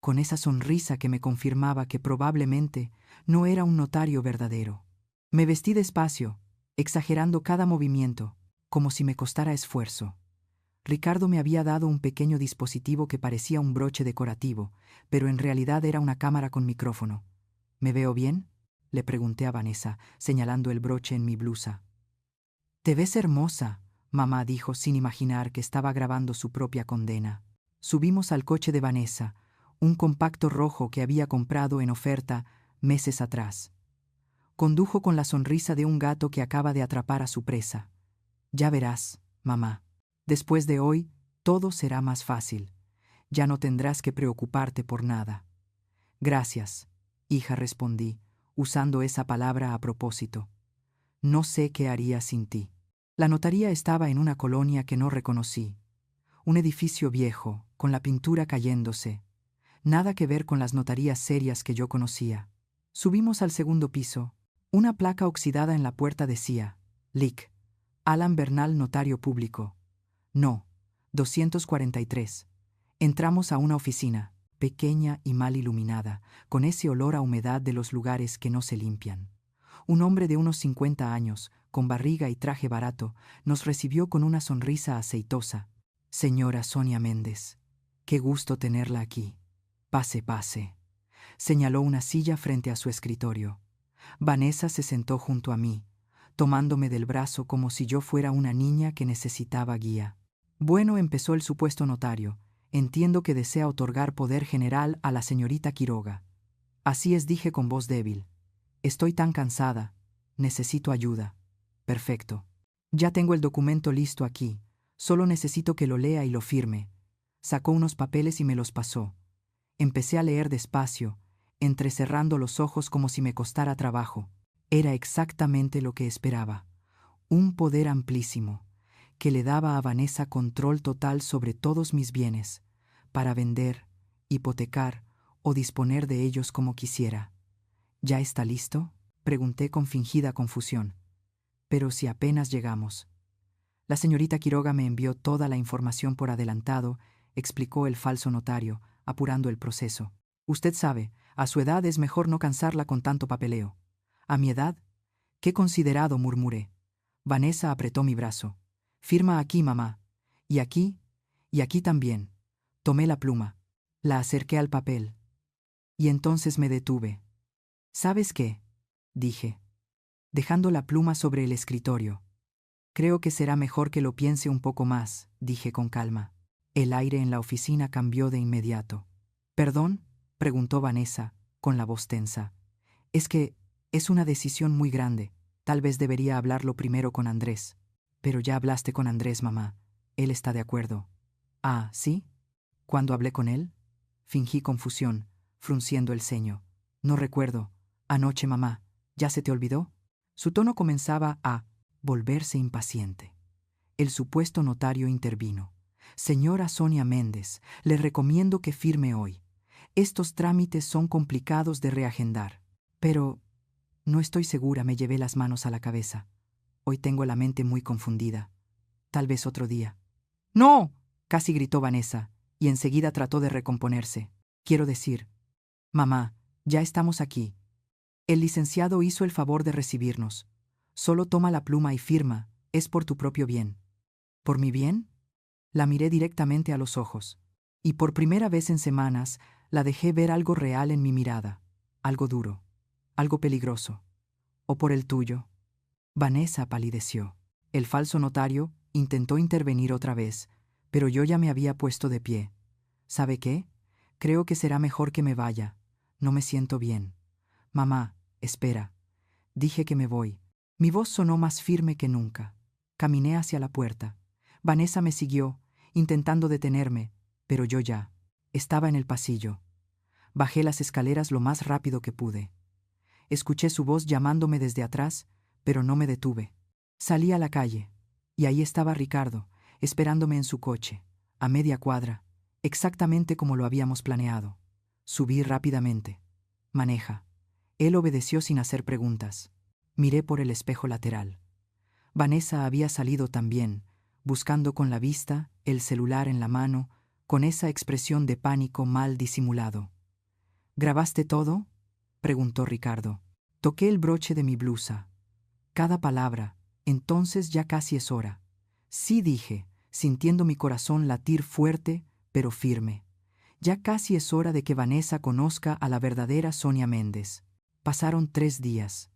con esa sonrisa que me confirmaba que probablemente no era un notario verdadero. Me vestí despacio, exagerando cada movimiento, como si me costara esfuerzo. Ricardo me había dado un pequeño dispositivo que parecía un broche decorativo, pero en realidad era una cámara con micrófono. ¿Me veo bien?, le pregunté a Vanessa, señalando el broche en mi blusa. «Te ves hermosa», mamá dijo sin imaginar que estaba grabando su propia condena. Subimos al coche de Vanessa, un compacto rojo que había comprado en oferta meses atrás. Condujo con la sonrisa de un gato que acaba de atrapar a su presa. «Ya verás, mamá. Después de hoy, todo será más fácil. Ya no tendrás que preocuparte por nada». «Gracias, hija», respondí, usando esa palabra a propósito. «No sé qué haría sin ti». La notaría estaba en una colonia que no reconocí. Un edificio viejo, con la pintura cayéndose. Nada que ver con las notarías serias que yo conocía. Subimos al segundo piso. Una placa oxidada en la puerta decía: Lic. Alan Bernal, notario público. No. 243. Entramos a una oficina, pequeña y mal iluminada, con ese olor a humedad de los lugares que no se limpian. Un hombre de unos 50 años, con barriga y traje barato, nos recibió con una sonrisa aceitosa. «Señora Sonia Méndez, qué gusto tenerla aquí. Pase, pase». Señaló una silla frente a su escritorio. Vanessa se sentó junto a mí, tomándome del brazo como si yo fuera una niña que necesitaba guía. «Bueno», empezó el supuesto notario, «entiendo que desea otorgar poder general a la señorita Quiroga». «Así es», dije con voz débil. «Estoy tan cansada. Necesito ayuda». «Perfecto. Ya tengo el documento listo aquí. Solo necesito que lo lea y lo firme». Sacó unos papeles y me los pasó. Empecé a leer despacio, entrecerrando los ojos como si me costara trabajo. Era exactamente lo que esperaba. Un poder amplísimo, que le daba a Vanessa control total sobre todos mis bienes, para vender, hipotecar o disponer de ellos como quisiera. «¿Ya está listo?», pregunté con fingida confusión. «Pero si apenas llegamos». «La señorita Quiroga me envió toda la información por adelantado», explicó el falso notario, apurando el proceso. «Usted sabe, a su edad es mejor no cansarla con tanto papeleo». «¿A mi edad? Qué considerado», murmuré. Vanessa apretó mi brazo. «Firma aquí, mamá. Y aquí también». Tomé la pluma. La acerqué al papel. Y entonces me detuve. «¿Sabes qué?», dije, dejando la pluma sobre el escritorio. «Creo que será mejor que lo piense un poco más», dije con calma. El aire en la oficina cambió de inmediato. «¿Perdón?», preguntó Vanessa, con la voz tensa. «Es que es una decisión muy grande. Tal vez debería hablarlo primero con Andrés». «Pero ya hablaste con Andrés, mamá. Él está de acuerdo». «Ah, ¿sí? ¿Cuándo hablé con él?». Fingí confusión, frunciendo el ceño. «No recuerdo. Anoche, mamá. ¿Ya se te olvidó?». Su tono comenzaba a volverse impaciente. El supuesto notario intervino. «Señora Sonia Méndez, le recomiendo que firme hoy. Estos trámites son complicados de reagendar». «Pero no estoy segura», me llevé las manos a la cabeza. «Hoy tengo la mente muy confundida. Tal vez otro día». «¡No!», casi gritó Vanessa, y enseguida trató de recomponerse. «Quiero decir, mamá, ya estamos aquí. El licenciado hizo el favor de recibirnos. Solo toma la pluma y firma, es por tu propio bien. ¿Por mi bien? La miré directamente a los ojos. Y por primera vez en semanas, la dejé ver algo real en mi mirada. Algo duro. Algo peligroso. ¿O por el tuyo? Vanessa palideció. El falso notario intentó intervenir otra vez, pero yo ya me había puesto de pie. ¿Sabe qué? Creo que será mejor que me vaya. No me siento bien. Mamá, espera. Dije que me voy. Mi voz sonó más firme que nunca. Caminé hacia la puerta. Vanessa me siguió, intentando detenerme, pero yo ya. Estaba en el pasillo. Bajé las escaleras lo más rápido que pude. Escuché su voz llamándome desde atrás, pero no me detuve. Salí a la calle, y ahí estaba Ricardo, esperándome en su coche, a media cuadra, exactamente como lo habíamos planeado. Subí rápidamente. Maneja. Él obedeció sin hacer preguntas. Miré por el espejo lateral. Vanessa había salido también, buscando con la vista, el celular en la mano, con esa expresión de pánico mal disimulado. ¿Grabaste todo?, preguntó Ricardo. Toqué el broche de mi blusa. Cada palabra, entonces ya casi es hora. Sí, dije, sintiendo mi corazón latir fuerte, pero firme. Ya casi es hora de que Vanessa conozca a la verdadera Sonia Méndez. Pasaron 3 días.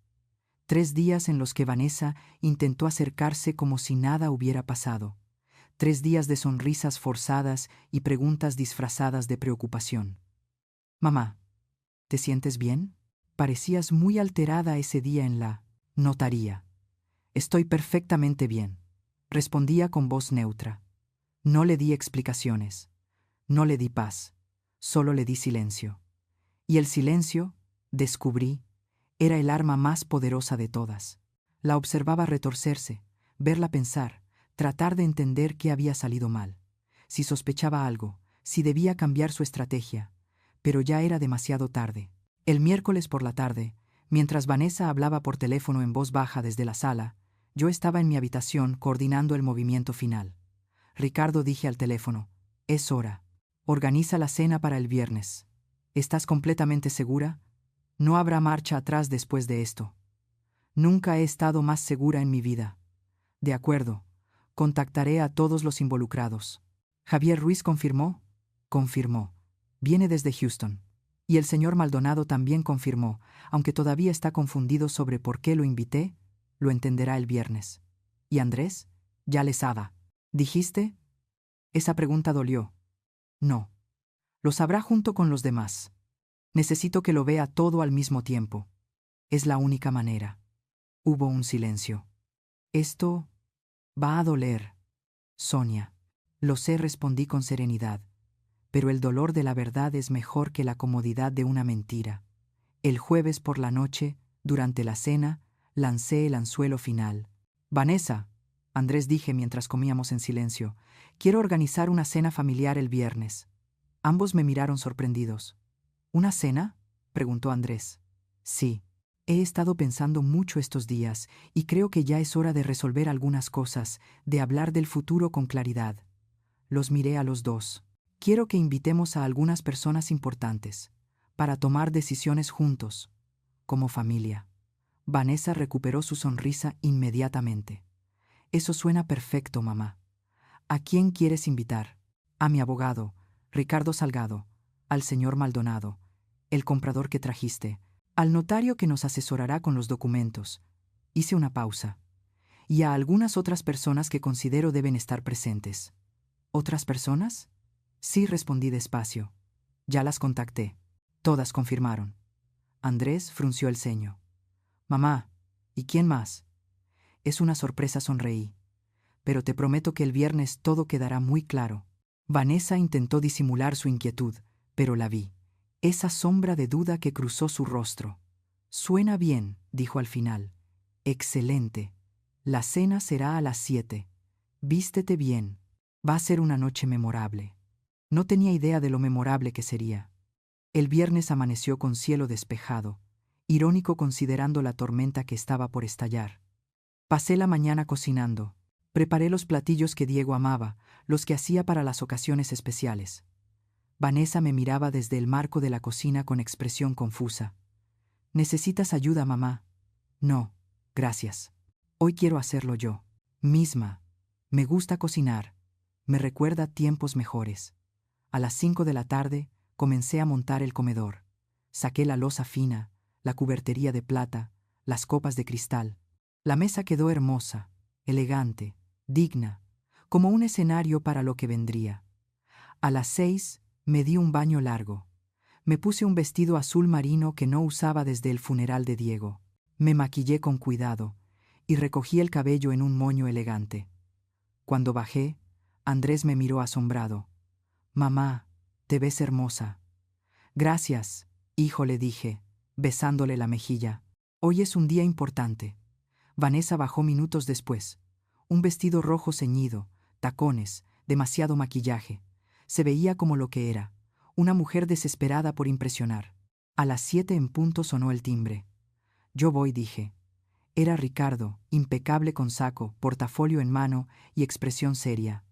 3 días en los que Vanessa intentó acercarse como si nada hubiera pasado. 3 días de sonrisas forzadas y preguntas disfrazadas de preocupación. Mamá, ¿te sientes bien? Parecías muy alterada ese día en la notaría. Estoy perfectamente bien, respondía con voz neutra. No le di explicaciones. No le di paz. Solo le di silencio. Y el silencio, descubrí, era el arma más poderosa de todas. La observaba retorcerse, verla pensar, tratar de entender qué había salido mal, si sospechaba algo, si debía cambiar su estrategia, pero ya era demasiado tarde. El miércoles por la tarde, mientras Vanessa hablaba por teléfono en voz baja desde la sala, yo estaba en mi habitación coordinando el movimiento final. Ricardo, dije al teléfono, es hora. Organiza la cena para el viernes. ¿Estás completamente segura? No habrá marcha atrás después de esto. Nunca he estado más segura en mi vida. De acuerdo. Contactaré a todos los involucrados. Javier Ruiz confirmó. Confirmó. Viene desde Houston. Y el señor Maldonado también confirmó, aunque todavía está confundido sobre por qué lo invité, lo entenderá el viernes. ¿Y Andrés? Ya le sabe. ¿Dijiste? Esa pregunta dolió. No. Lo sabrá junto con los demás. Necesito que lo vea todo al mismo tiempo. Es la única manera. Hubo un silencio. Esto va a doler, Sonia. Lo sé, respondí con serenidad. Pero el dolor de la verdad es mejor que la comodidad de una mentira. El jueves por la noche, durante la cena, lancé el anzuelo final. Vanessa, Andrés, dije mientras comíamos en silencio, quiero organizar una cena familiar el viernes. Ambos me miraron sorprendidos. ¿Una cena?, preguntó Andrés. Sí. He estado pensando mucho estos días y creo que ya es hora de resolver algunas cosas, de hablar del futuro con claridad. Los miré a los dos. Quiero que invitemos a algunas personas importantes, para tomar decisiones juntos, como familia. Vanessa recuperó su sonrisa inmediatamente. Eso suena perfecto, mamá. ¿A quién quieres invitar? A mi abogado, Ricardo Salgado, al señor Maldonado, el comprador que trajiste, al notario que nos asesorará con los documentos. Hice una pausa. Y a algunas otras personas que considero deben estar presentes. ¿Otras personas? Sí, respondí despacio. Ya las contacté. Todas confirmaron. Andrés frunció el ceño. Mamá, ¿y quién más? Es una sorpresa, sonreí. Pero te prometo que el viernes todo quedará muy claro. Vanessa intentó disimular su inquietud, pero la vi. Esa sombra de duda que cruzó su rostro. Suena bien, dijo al final. Excelente. La cena será a las 7. Vístete bien. Va a ser una noche memorable. No tenía idea de lo memorable que sería. El viernes amaneció con cielo despejado, irónico considerando la tormenta que estaba por estallar. Pasé la mañana cocinando. Preparé los platillos que Diego amaba, los que hacía para las ocasiones especiales. Vanessa me miraba desde el marco de la cocina con expresión confusa. ¿Necesitas ayuda, mamá? No, gracias. Hoy quiero hacerlo yo. Misma. Me gusta cocinar. Me recuerda tiempos mejores. A las 5 de la tarde comencé a montar el comedor. Saqué la loza fina, la cubertería de plata, las copas de cristal. La mesa quedó hermosa, elegante, digna, como un escenario para lo que vendría. A las 6 me di un baño largo. Me puse un vestido azul marino que no usaba desde el funeral de Diego. Me maquillé con cuidado y recogí el cabello en un moño elegante. Cuando bajé, Andrés me miró asombrado. «Mamá, te ves hermosa». «Gracias, hijo», le dije, besándole la mejilla. «Hoy es un día importante». Vanessa bajó minutos después. Un vestido rojo ceñido, tacones, demasiado maquillaje. Se veía como lo que era, una mujer desesperada por impresionar. A las 7 en punto sonó el timbre. «Yo voy», dije. Era Ricardo, impecable con saco, portafolio en mano y expresión seria.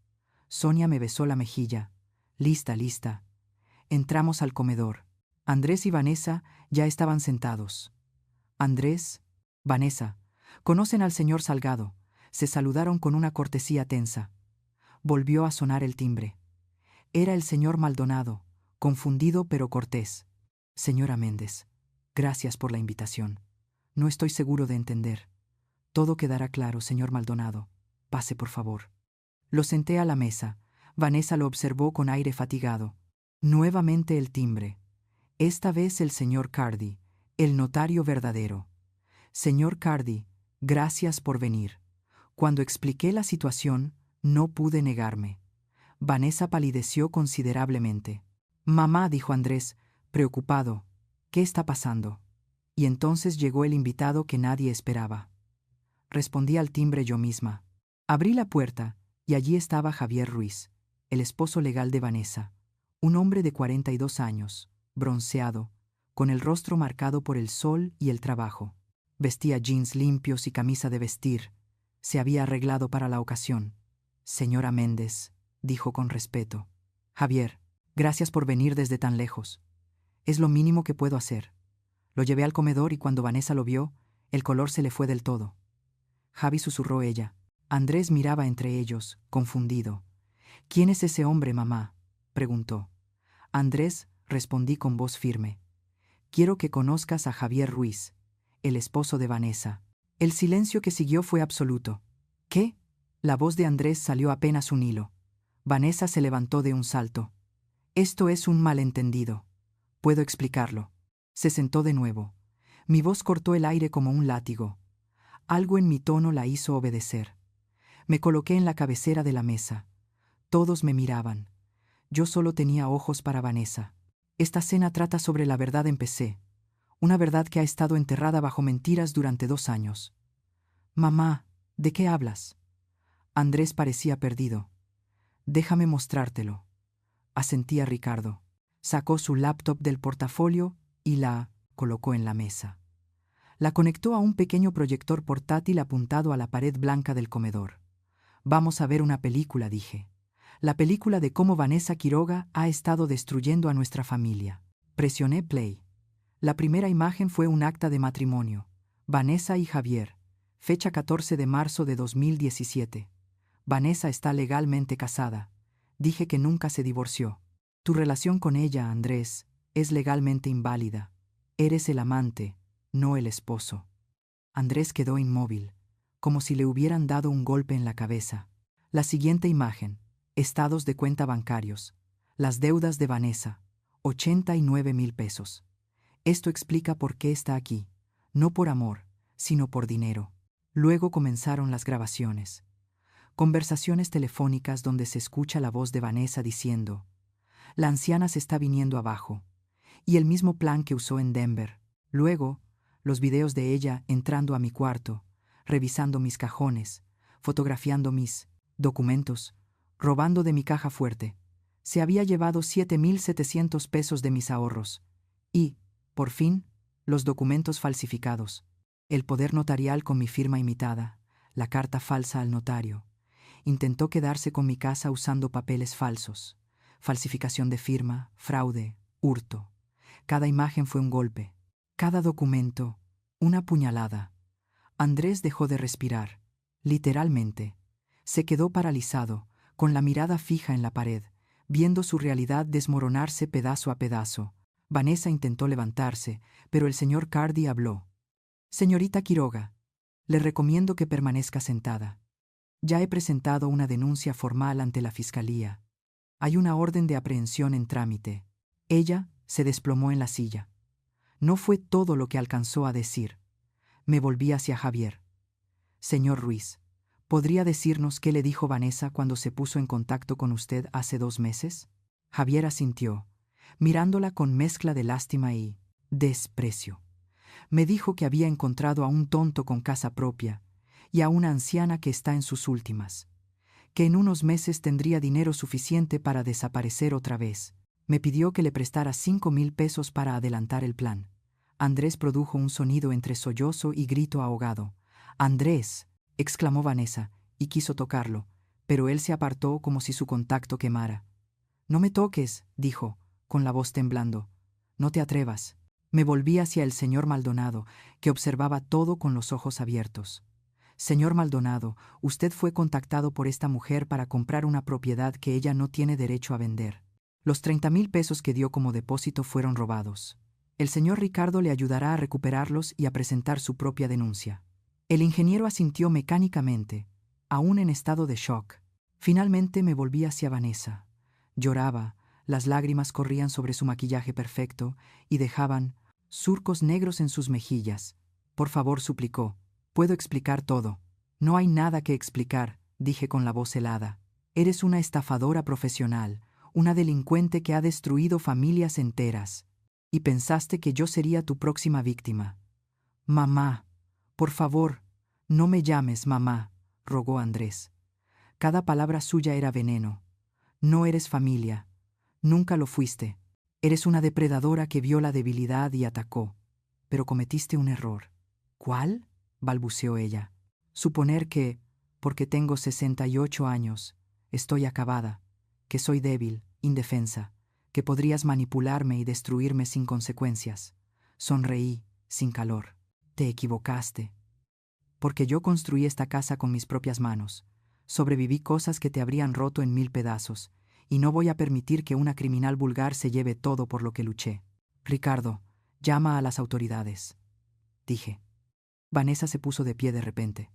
Sonia me besó la mejilla. «Lista, lista». Entramos al comedor. Andrés y Vanessa ya estaban sentados. Andrés, Vanessa, conocen al señor Salgado. Se saludaron con una cortesía tensa. Volvió a sonar el timbre. Era el señor Maldonado, confundido pero cortés. «Señora Méndez, gracias por la invitación. No estoy seguro de entender. Todo quedará claro, señor Maldonado. Pase, por favor». Lo senté a la mesa. Vanessa lo observó con aire fatigado. Nuevamente el timbre. Esta vez el señor Cardi, el notario verdadero. «Señor Cardi, gracias por venir». Cuando expliqué la situación, no pude negarme. Vanessa palideció considerablemente. «Mamá», dijo Andrés, preocupado, «¿qué está pasando?». Y entonces llegó el invitado que nadie esperaba. Respondí al timbre yo misma. Abrí la puerta, y allí estaba Javier Ruiz, el esposo legal de Vanessa, un hombre de 42 años, bronceado, con el rostro marcado por el sol y el trabajo. Vestía jeans limpios y camisa de vestir. Se había arreglado para la ocasión. «Señora Méndez», dijo con respeto. «Javier, gracias por venir desde tan lejos. Es lo mínimo que puedo hacer». Lo llevé al comedor y cuando Vanessa lo vio, el color se le fue del todo. «Javi», susurró ella. Andrés miraba entre ellos, confundido. «¿Quién es ese hombre, mamá?», preguntó. «Andrés», respondí con voz firme. «Quiero que conozcas a Javier Ruiz, el esposo de Vanessa». El silencio que siguió fue absoluto. «¿Qué?». La voz de Andrés salió apenas un hilo. Vanessa se levantó de un salto. «Esto es un malentendido. Puedo explicarlo». Se sentó de nuevo. Mi voz cortó el aire como un látigo. Algo en mi tono la hizo obedecer. Me coloqué en la cabecera de la mesa. Todos me miraban. Yo solo tenía ojos para Vanessa. «Esta cena trata sobre la verdad», empecé. «Una verdad que ha estado enterrada bajo mentiras durante 2 años». «Mamá, ¿de qué hablas?». Andrés parecía perdido. «Déjame mostrártelo». Asentía Ricardo. Sacó su laptop del portafolio y la colocó en la mesa. La conectó a un pequeño proyector portátil apuntado a la pared blanca del comedor. «Vamos a ver una película», dije. «La película de cómo Vanessa Quiroga ha estado destruyendo a nuestra familia». Presioné play. La primera imagen fue un acta de matrimonio. Vanessa y Javier. Fecha 14 de marzo de 2017. Vanessa está legalmente casada. Dije que nunca se divorció. Tu relación con ella, Andrés, es legalmente inválida. Eres el amante, no el esposo. Andrés quedó inmóvil, como si le hubieran dado un golpe en la cabeza. La siguiente imagen. Estados de cuenta bancarios. Las deudas de Vanessa. 89,000 pesos. Esto explica por qué está aquí. No por amor, sino por dinero. Luego comenzaron las grabaciones. Conversaciones telefónicas donde se escucha la voz de Vanessa diciendo: «La anciana se está viniendo abajo». Y el mismo plan que usó en Denver. Luego, los videos de ella entrando a mi cuarto, revisando mis cajones, fotografiando mis documentos, robando de mi caja fuerte. Se había llevado 7,700 pesos de mis ahorros. Y, por fin, los documentos falsificados. El poder notarial con mi firma imitada, la carta falsa al notario. Intentó quedarse con mi casa usando papeles falsos. Falsificación de firma, fraude, hurto. Cada imagen fue un golpe. Cada documento, una puñalada. Andrés dejó de respirar. Literalmente. Se quedó paralizado, con la mirada fija en la pared, viendo su realidad desmoronarse pedazo a pedazo. Vanessa intentó levantarse, pero el señor Cardi habló. Señorita Quiroga, le recomiendo que permanezca sentada. Ya he presentado una denuncia formal ante la Fiscalía. Hay una orden de aprehensión en trámite. Ella se desplomó en la silla. No fue todo lo que alcanzó a decir. Me volví hacia Javier. Señor Ruiz, ¿podría decirnos qué le dijo Vanessa cuando se puso en contacto con usted hace 2 meses? Javier asintió, mirándola con mezcla de lástima y desprecio. Me dijo que había encontrado a un tonto con casa propia y a una anciana que está en sus últimas, que en unos meses tendría dinero suficiente para desaparecer otra vez. Me pidió que le prestara 5,000 pesos para adelantar el plan. Andrés produjo un sonido entre sollozo y grito ahogado. «¡Andrés!», exclamó Vanessa, y quiso tocarlo, pero él se apartó como si su contacto quemara. «No me toques», dijo, con la voz temblando. «No te atrevas». Me volví hacia el señor Maldonado, que observaba todo con los ojos abiertos. «Señor Maldonado, usted fue contactado por esta mujer para comprar una propiedad que ella no tiene derecho a vender. Los 30,000 pesos que dio como depósito fueron robados. El señor Ricardo le ayudará a recuperarlos y a presentar su propia denuncia». El ingeniero asintió mecánicamente, aún en estado de shock. Finalmente me volví hacia Vanessa. Lloraba, las lágrimas corrían sobre su maquillaje perfecto y dejaban surcos negros en sus mejillas. «Por favor», suplicó, «puedo explicar todo». «No hay nada que explicar», dije con la voz helada. «Eres una estafadora profesional, una delincuente que ha destruido familias enteras. Y pensaste que yo sería tu próxima víctima». «Mamá, por favor, no me llames mamá», rogó Andrés. Cada palabra suya era veneno. «No eres familia. Nunca lo fuiste. Eres una depredadora que vio la debilidad y atacó. Pero cometiste un error». «¿Cuál?», balbuceó ella. «Suponer que, porque tengo 68 años, estoy acabada, que soy débil, indefensa, que podrías manipularme y destruirme sin consecuencias». Sonreí, sin calor. «Te equivocaste. Porque yo construí esta casa con mis propias manos. Sobreviví cosas que te habrían roto en 1000 pedazos, y no voy a permitir que una criminal vulgar se lleve todo por lo que luché. Ricardo, llama a las autoridades», dije. Vanessa se puso de pie de repente.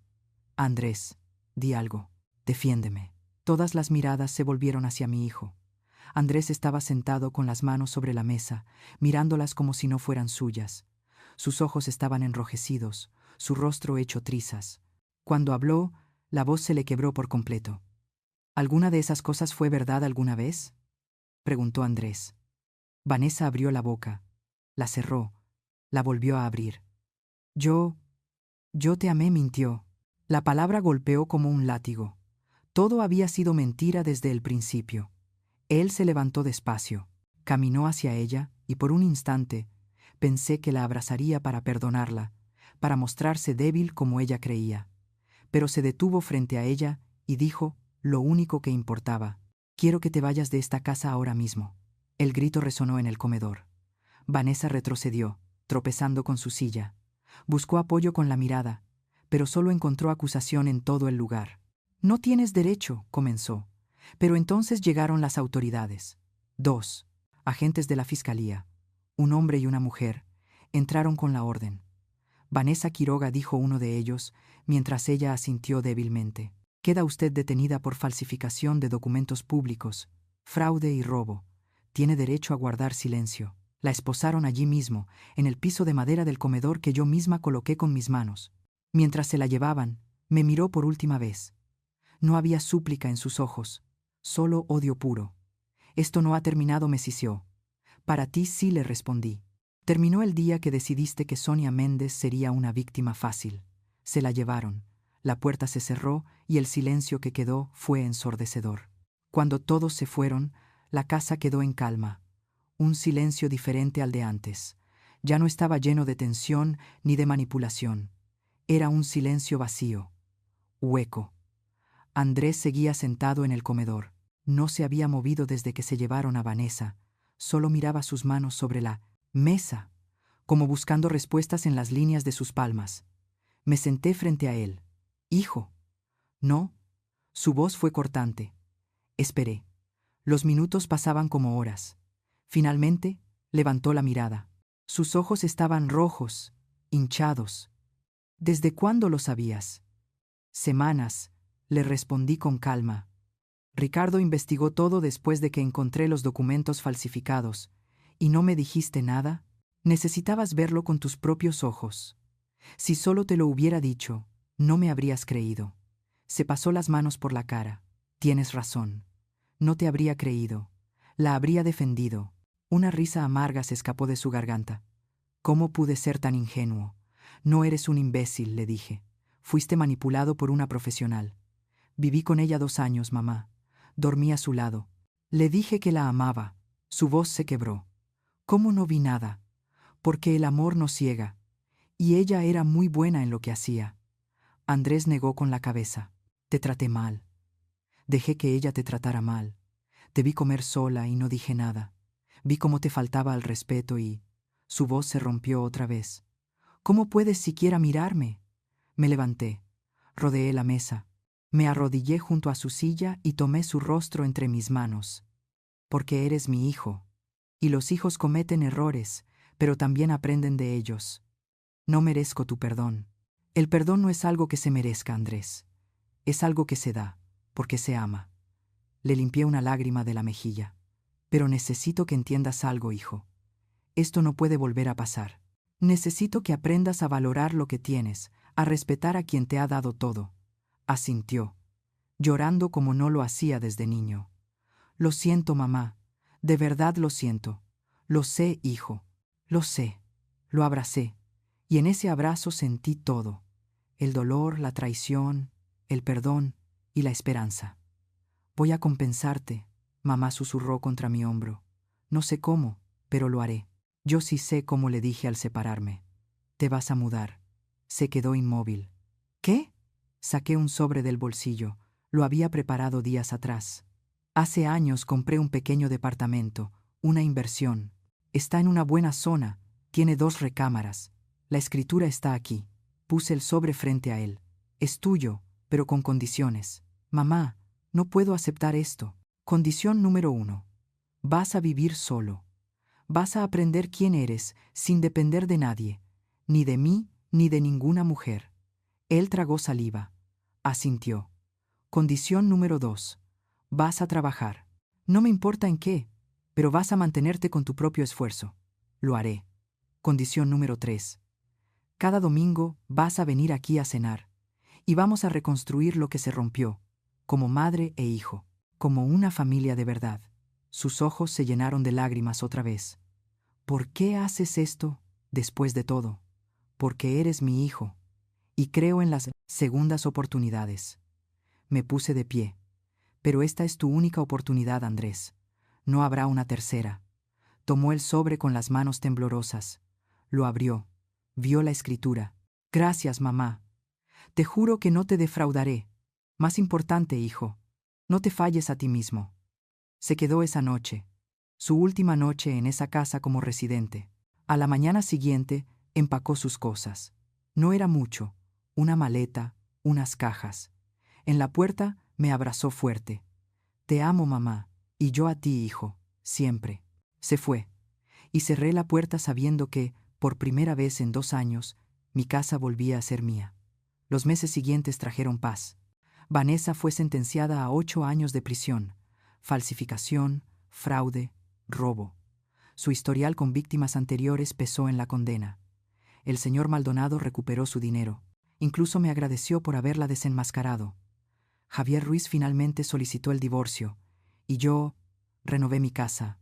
«Andrés, di algo. Defiéndeme». Todas las miradas se volvieron hacia mi hijo. Andrés estaba sentado con las manos sobre la mesa, mirándolas como si no fueran suyas. Sus ojos estaban enrojecidos, su rostro hecho trizas. Cuando habló, la voz se le quebró por completo. «¿Alguna de esas cosas fue verdad alguna vez?», preguntó Andrés. Vanessa abrió la boca, la cerró, la volvió a abrir. Yo te amé», mintió. La palabra golpeó como un látigo. Todo había sido mentira desde el principio. Él se levantó despacio, caminó hacia ella y por un instante pensé que la abrazaría para perdonarla, para mostrarse débil como ella creía. Pero se detuvo frente a ella y dijo lo único que importaba: «Quiero que te vayas de esta casa ahora mismo». El grito resonó en el comedor. Vanessa retrocedió, tropezando con su silla. Buscó apoyo con la mirada, pero solo encontró acusación en todo el lugar. «No tienes derecho», comenzó. Pero entonces llegaron las autoridades. 2 agentes de la Fiscalía, un hombre y una mujer, entraron con la orden. «Vanessa Quiroga», dijo uno de ellos, mientras ella asintió débilmente. «Queda usted detenida por falsificación de documentos públicos, fraude y robo. Tiene derecho a guardar silencio». La esposaron allí mismo, en el piso de madera del comedor que yo misma coloqué con mis manos. Mientras se la llevaban, me miró por última vez. No había súplica en sus ojos, solo odio puro. «Esto no ha terminado», me sisió. «Para ti sí», le respondí. «Terminó el día que decidiste que Sonia Méndez sería una víctima fácil. Se la llevaron, la puerta se cerró y el silencio que quedó fue ensordecedor. Cuando todos se fueron, la casa quedó en calma. Un silencio diferente al de antes. Ya no estaba lleno de tensión ni de manipulación. Era un silencio vacío, hueco. Andrés seguía sentado en el comedor. No se había movido desde que se llevaron a Vanessa. Solo miraba sus manos sobre la mesa, como buscando respuestas en las líneas de sus palmas. Me senté frente a él. «Hijo». «No». Su voz fue cortante. Esperé. Los minutos pasaban como horas. Finalmente, levantó la mirada. Sus ojos estaban rojos, hinchados. «¿Desde cuándo lo sabías?» «Semanas», le respondí con calma. «Ricardo investigó todo después de que encontré los documentos falsificados. ¿Y no me dijiste nada? Necesitabas verlo con tus propios ojos. Si solo te lo hubiera dicho, no me habrías creído». Se pasó las manos por la cara. «Tienes razón. No te habría creído. La habría defendido». Una risa amarga se escapó de su garganta. «¿Cómo pude ser tan ingenuo? No eres un imbécil», le dije. «Fuiste manipulado por una profesional». «Viví con ella 2 años, mamá. Dormí a su lado. Le dije que la amaba». Su voz se quebró. «¿Cómo no vi nada? Porque el amor no ciega. Y ella era muy buena en lo que hacía». Andrés negó con la cabeza. «Te traté mal. Dejé que ella te tratara mal. Te vi comer sola y no dije nada. Vi cómo te faltaba al respeto y...» Su voz se rompió otra vez. «¿Cómo puedes siquiera mirarme?» Me levanté. Rodeé la mesa. Me arrodillé junto a su silla y tomé su rostro entre mis manos. «Porque eres mi hijo. Y los hijos cometen errores, pero también aprenden de ellos. No merezco tu perdón. El perdón no es algo que se merezca, Andrés. Es algo que se da, porque se ama». Le limpié una lágrima de la mejilla. «Pero necesito que entiendas algo, hijo. Esto no puede volver a pasar. Necesito que aprendas a valorar lo que tienes, a respetar a quien te ha dado todo». Asintió, llorando como no lo hacía desde niño. «Lo siento, mamá. De verdad lo siento. Lo sé, hijo. Lo sé». Lo abracé, y en ese abrazo sentí todo: el dolor, la traición, el perdón y la esperanza. «Voy a compensarte», mamá susurró contra mi hombro. «No sé cómo, pero lo haré». Yo sí sé cómo, le dije al separarme. «Te vas a mudar». Se quedó inmóvil. «¿Qué?». Saqué un sobre del bolsillo. Lo había preparado días atrás. «Hace años compré un pequeño departamento, una inversión. Está en una buena zona, tiene 2 recámaras. La escritura está aquí». Puse el sobre frente a él. «Es tuyo, pero con condiciones». «Mamá, no puedo aceptar esto». «Condición número 1. Vas a vivir solo. Vas a aprender quién eres sin depender de nadie, ni de mí ni de ninguna mujer». Él tragó saliva. Asintió. «Condición número 2. Vas a trabajar. No me importa en qué, pero vas a mantenerte con tu propio esfuerzo». «Lo haré». Condición número 3. «Cada domingo vas a venir aquí a cenar, y vamos a reconstruir lo que se rompió, como madre e hijo, como una familia de verdad». Sus ojos se llenaron de lágrimas otra vez. «¿Por qué haces esto, después de todo?» «Porque eres mi hijo, y creo en las segundas oportunidades». Me puse de pie. «Pero esta es tu única oportunidad, Andrés. No habrá una tercera». Tomó el sobre con las manos temblorosas. Lo abrió. Vio la escritura. «Gracias, mamá. Te juro que no te defraudaré. Más importante, hijo, no te falles a ti mismo». Se quedó esa noche, su última noche en esa casa como residente. A la mañana siguiente, empacó sus cosas. No era mucho: una maleta, unas cajas. En la puerta me abrazó fuerte. «Te amo, mamá, y yo a ti, hijo, siempre». Se fue, y cerré la puerta sabiendo que, por primera vez en 2 años, mi casa volvía a ser mía. Los meses siguientes trajeron paz. Vanessa fue sentenciada a 8 años de prisión: falsificación, fraude, robo. Su historial con víctimas anteriores pesó en la condena. El señor Maldonado recuperó su dinero. Incluso me agradeció por haberla desenmascarado. Javier Ruiz finalmente solicitó el divorcio, y yo renové mi casa.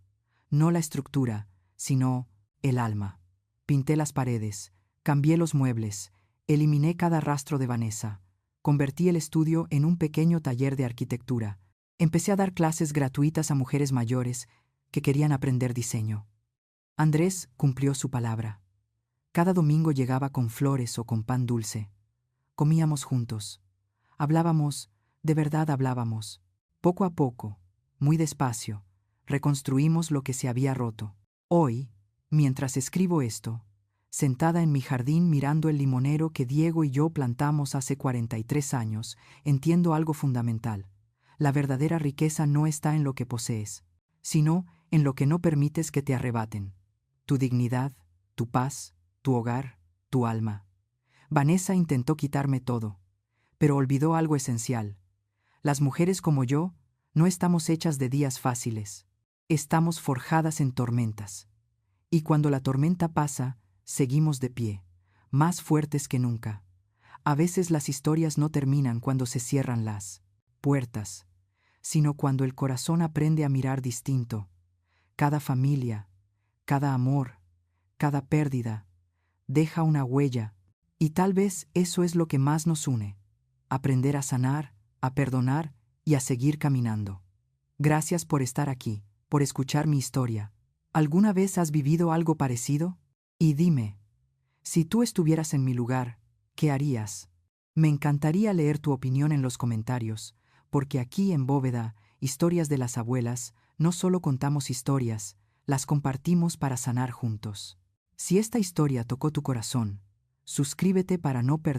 No la estructura, sino el alma. Pinté las paredes, cambié los muebles, eliminé cada rastro de Vanessa. Convertí el estudio en un pequeño taller de arquitectura. Empecé a dar clases gratuitas a mujeres mayores que querían aprender diseño. Andrés cumplió su palabra. Cada domingo llegaba con flores o con pan dulce. Comíamos juntos. Hablábamos, de verdad hablábamos. Poco a poco, muy despacio, reconstruimos lo que se había roto. Hoy, mientras escribo esto, sentada en mi jardín mirando el limonero que Diego y yo plantamos hace 43 años, entiendo algo fundamental. La verdadera riqueza no está en lo que posees, sino en lo que no permites que te arrebaten. Tu dignidad, tu paz, tu hogar, tu alma. Vanessa intentó quitarme todo, pero olvidó algo esencial. Las mujeres como yo no estamos hechas de días fáciles. Estamos forjadas en tormentas. Y cuando la tormenta pasa, seguimos de pie, más fuertes que nunca. A veces las historias no terminan cuando se cierran las puertas, sino cuando el corazón aprende a mirar distinto. Cada familia, cada amor, cada pérdida, deja una huella, y tal vez eso es lo que más nos une. Aprender a sanar, a perdonar y a seguir caminando. Gracias por estar aquí, por escuchar mi historia. ¿Alguna vez has vivido algo parecido? Y dime, si tú estuvieras en mi lugar, ¿qué harías? Me encantaría leer tu opinión en los comentarios, porque aquí en Bóveda, Historias de las Abuelas, no solo contamos historias, las compartimos para sanar juntos. Si esta historia tocó tu corazón, suscríbete para no perder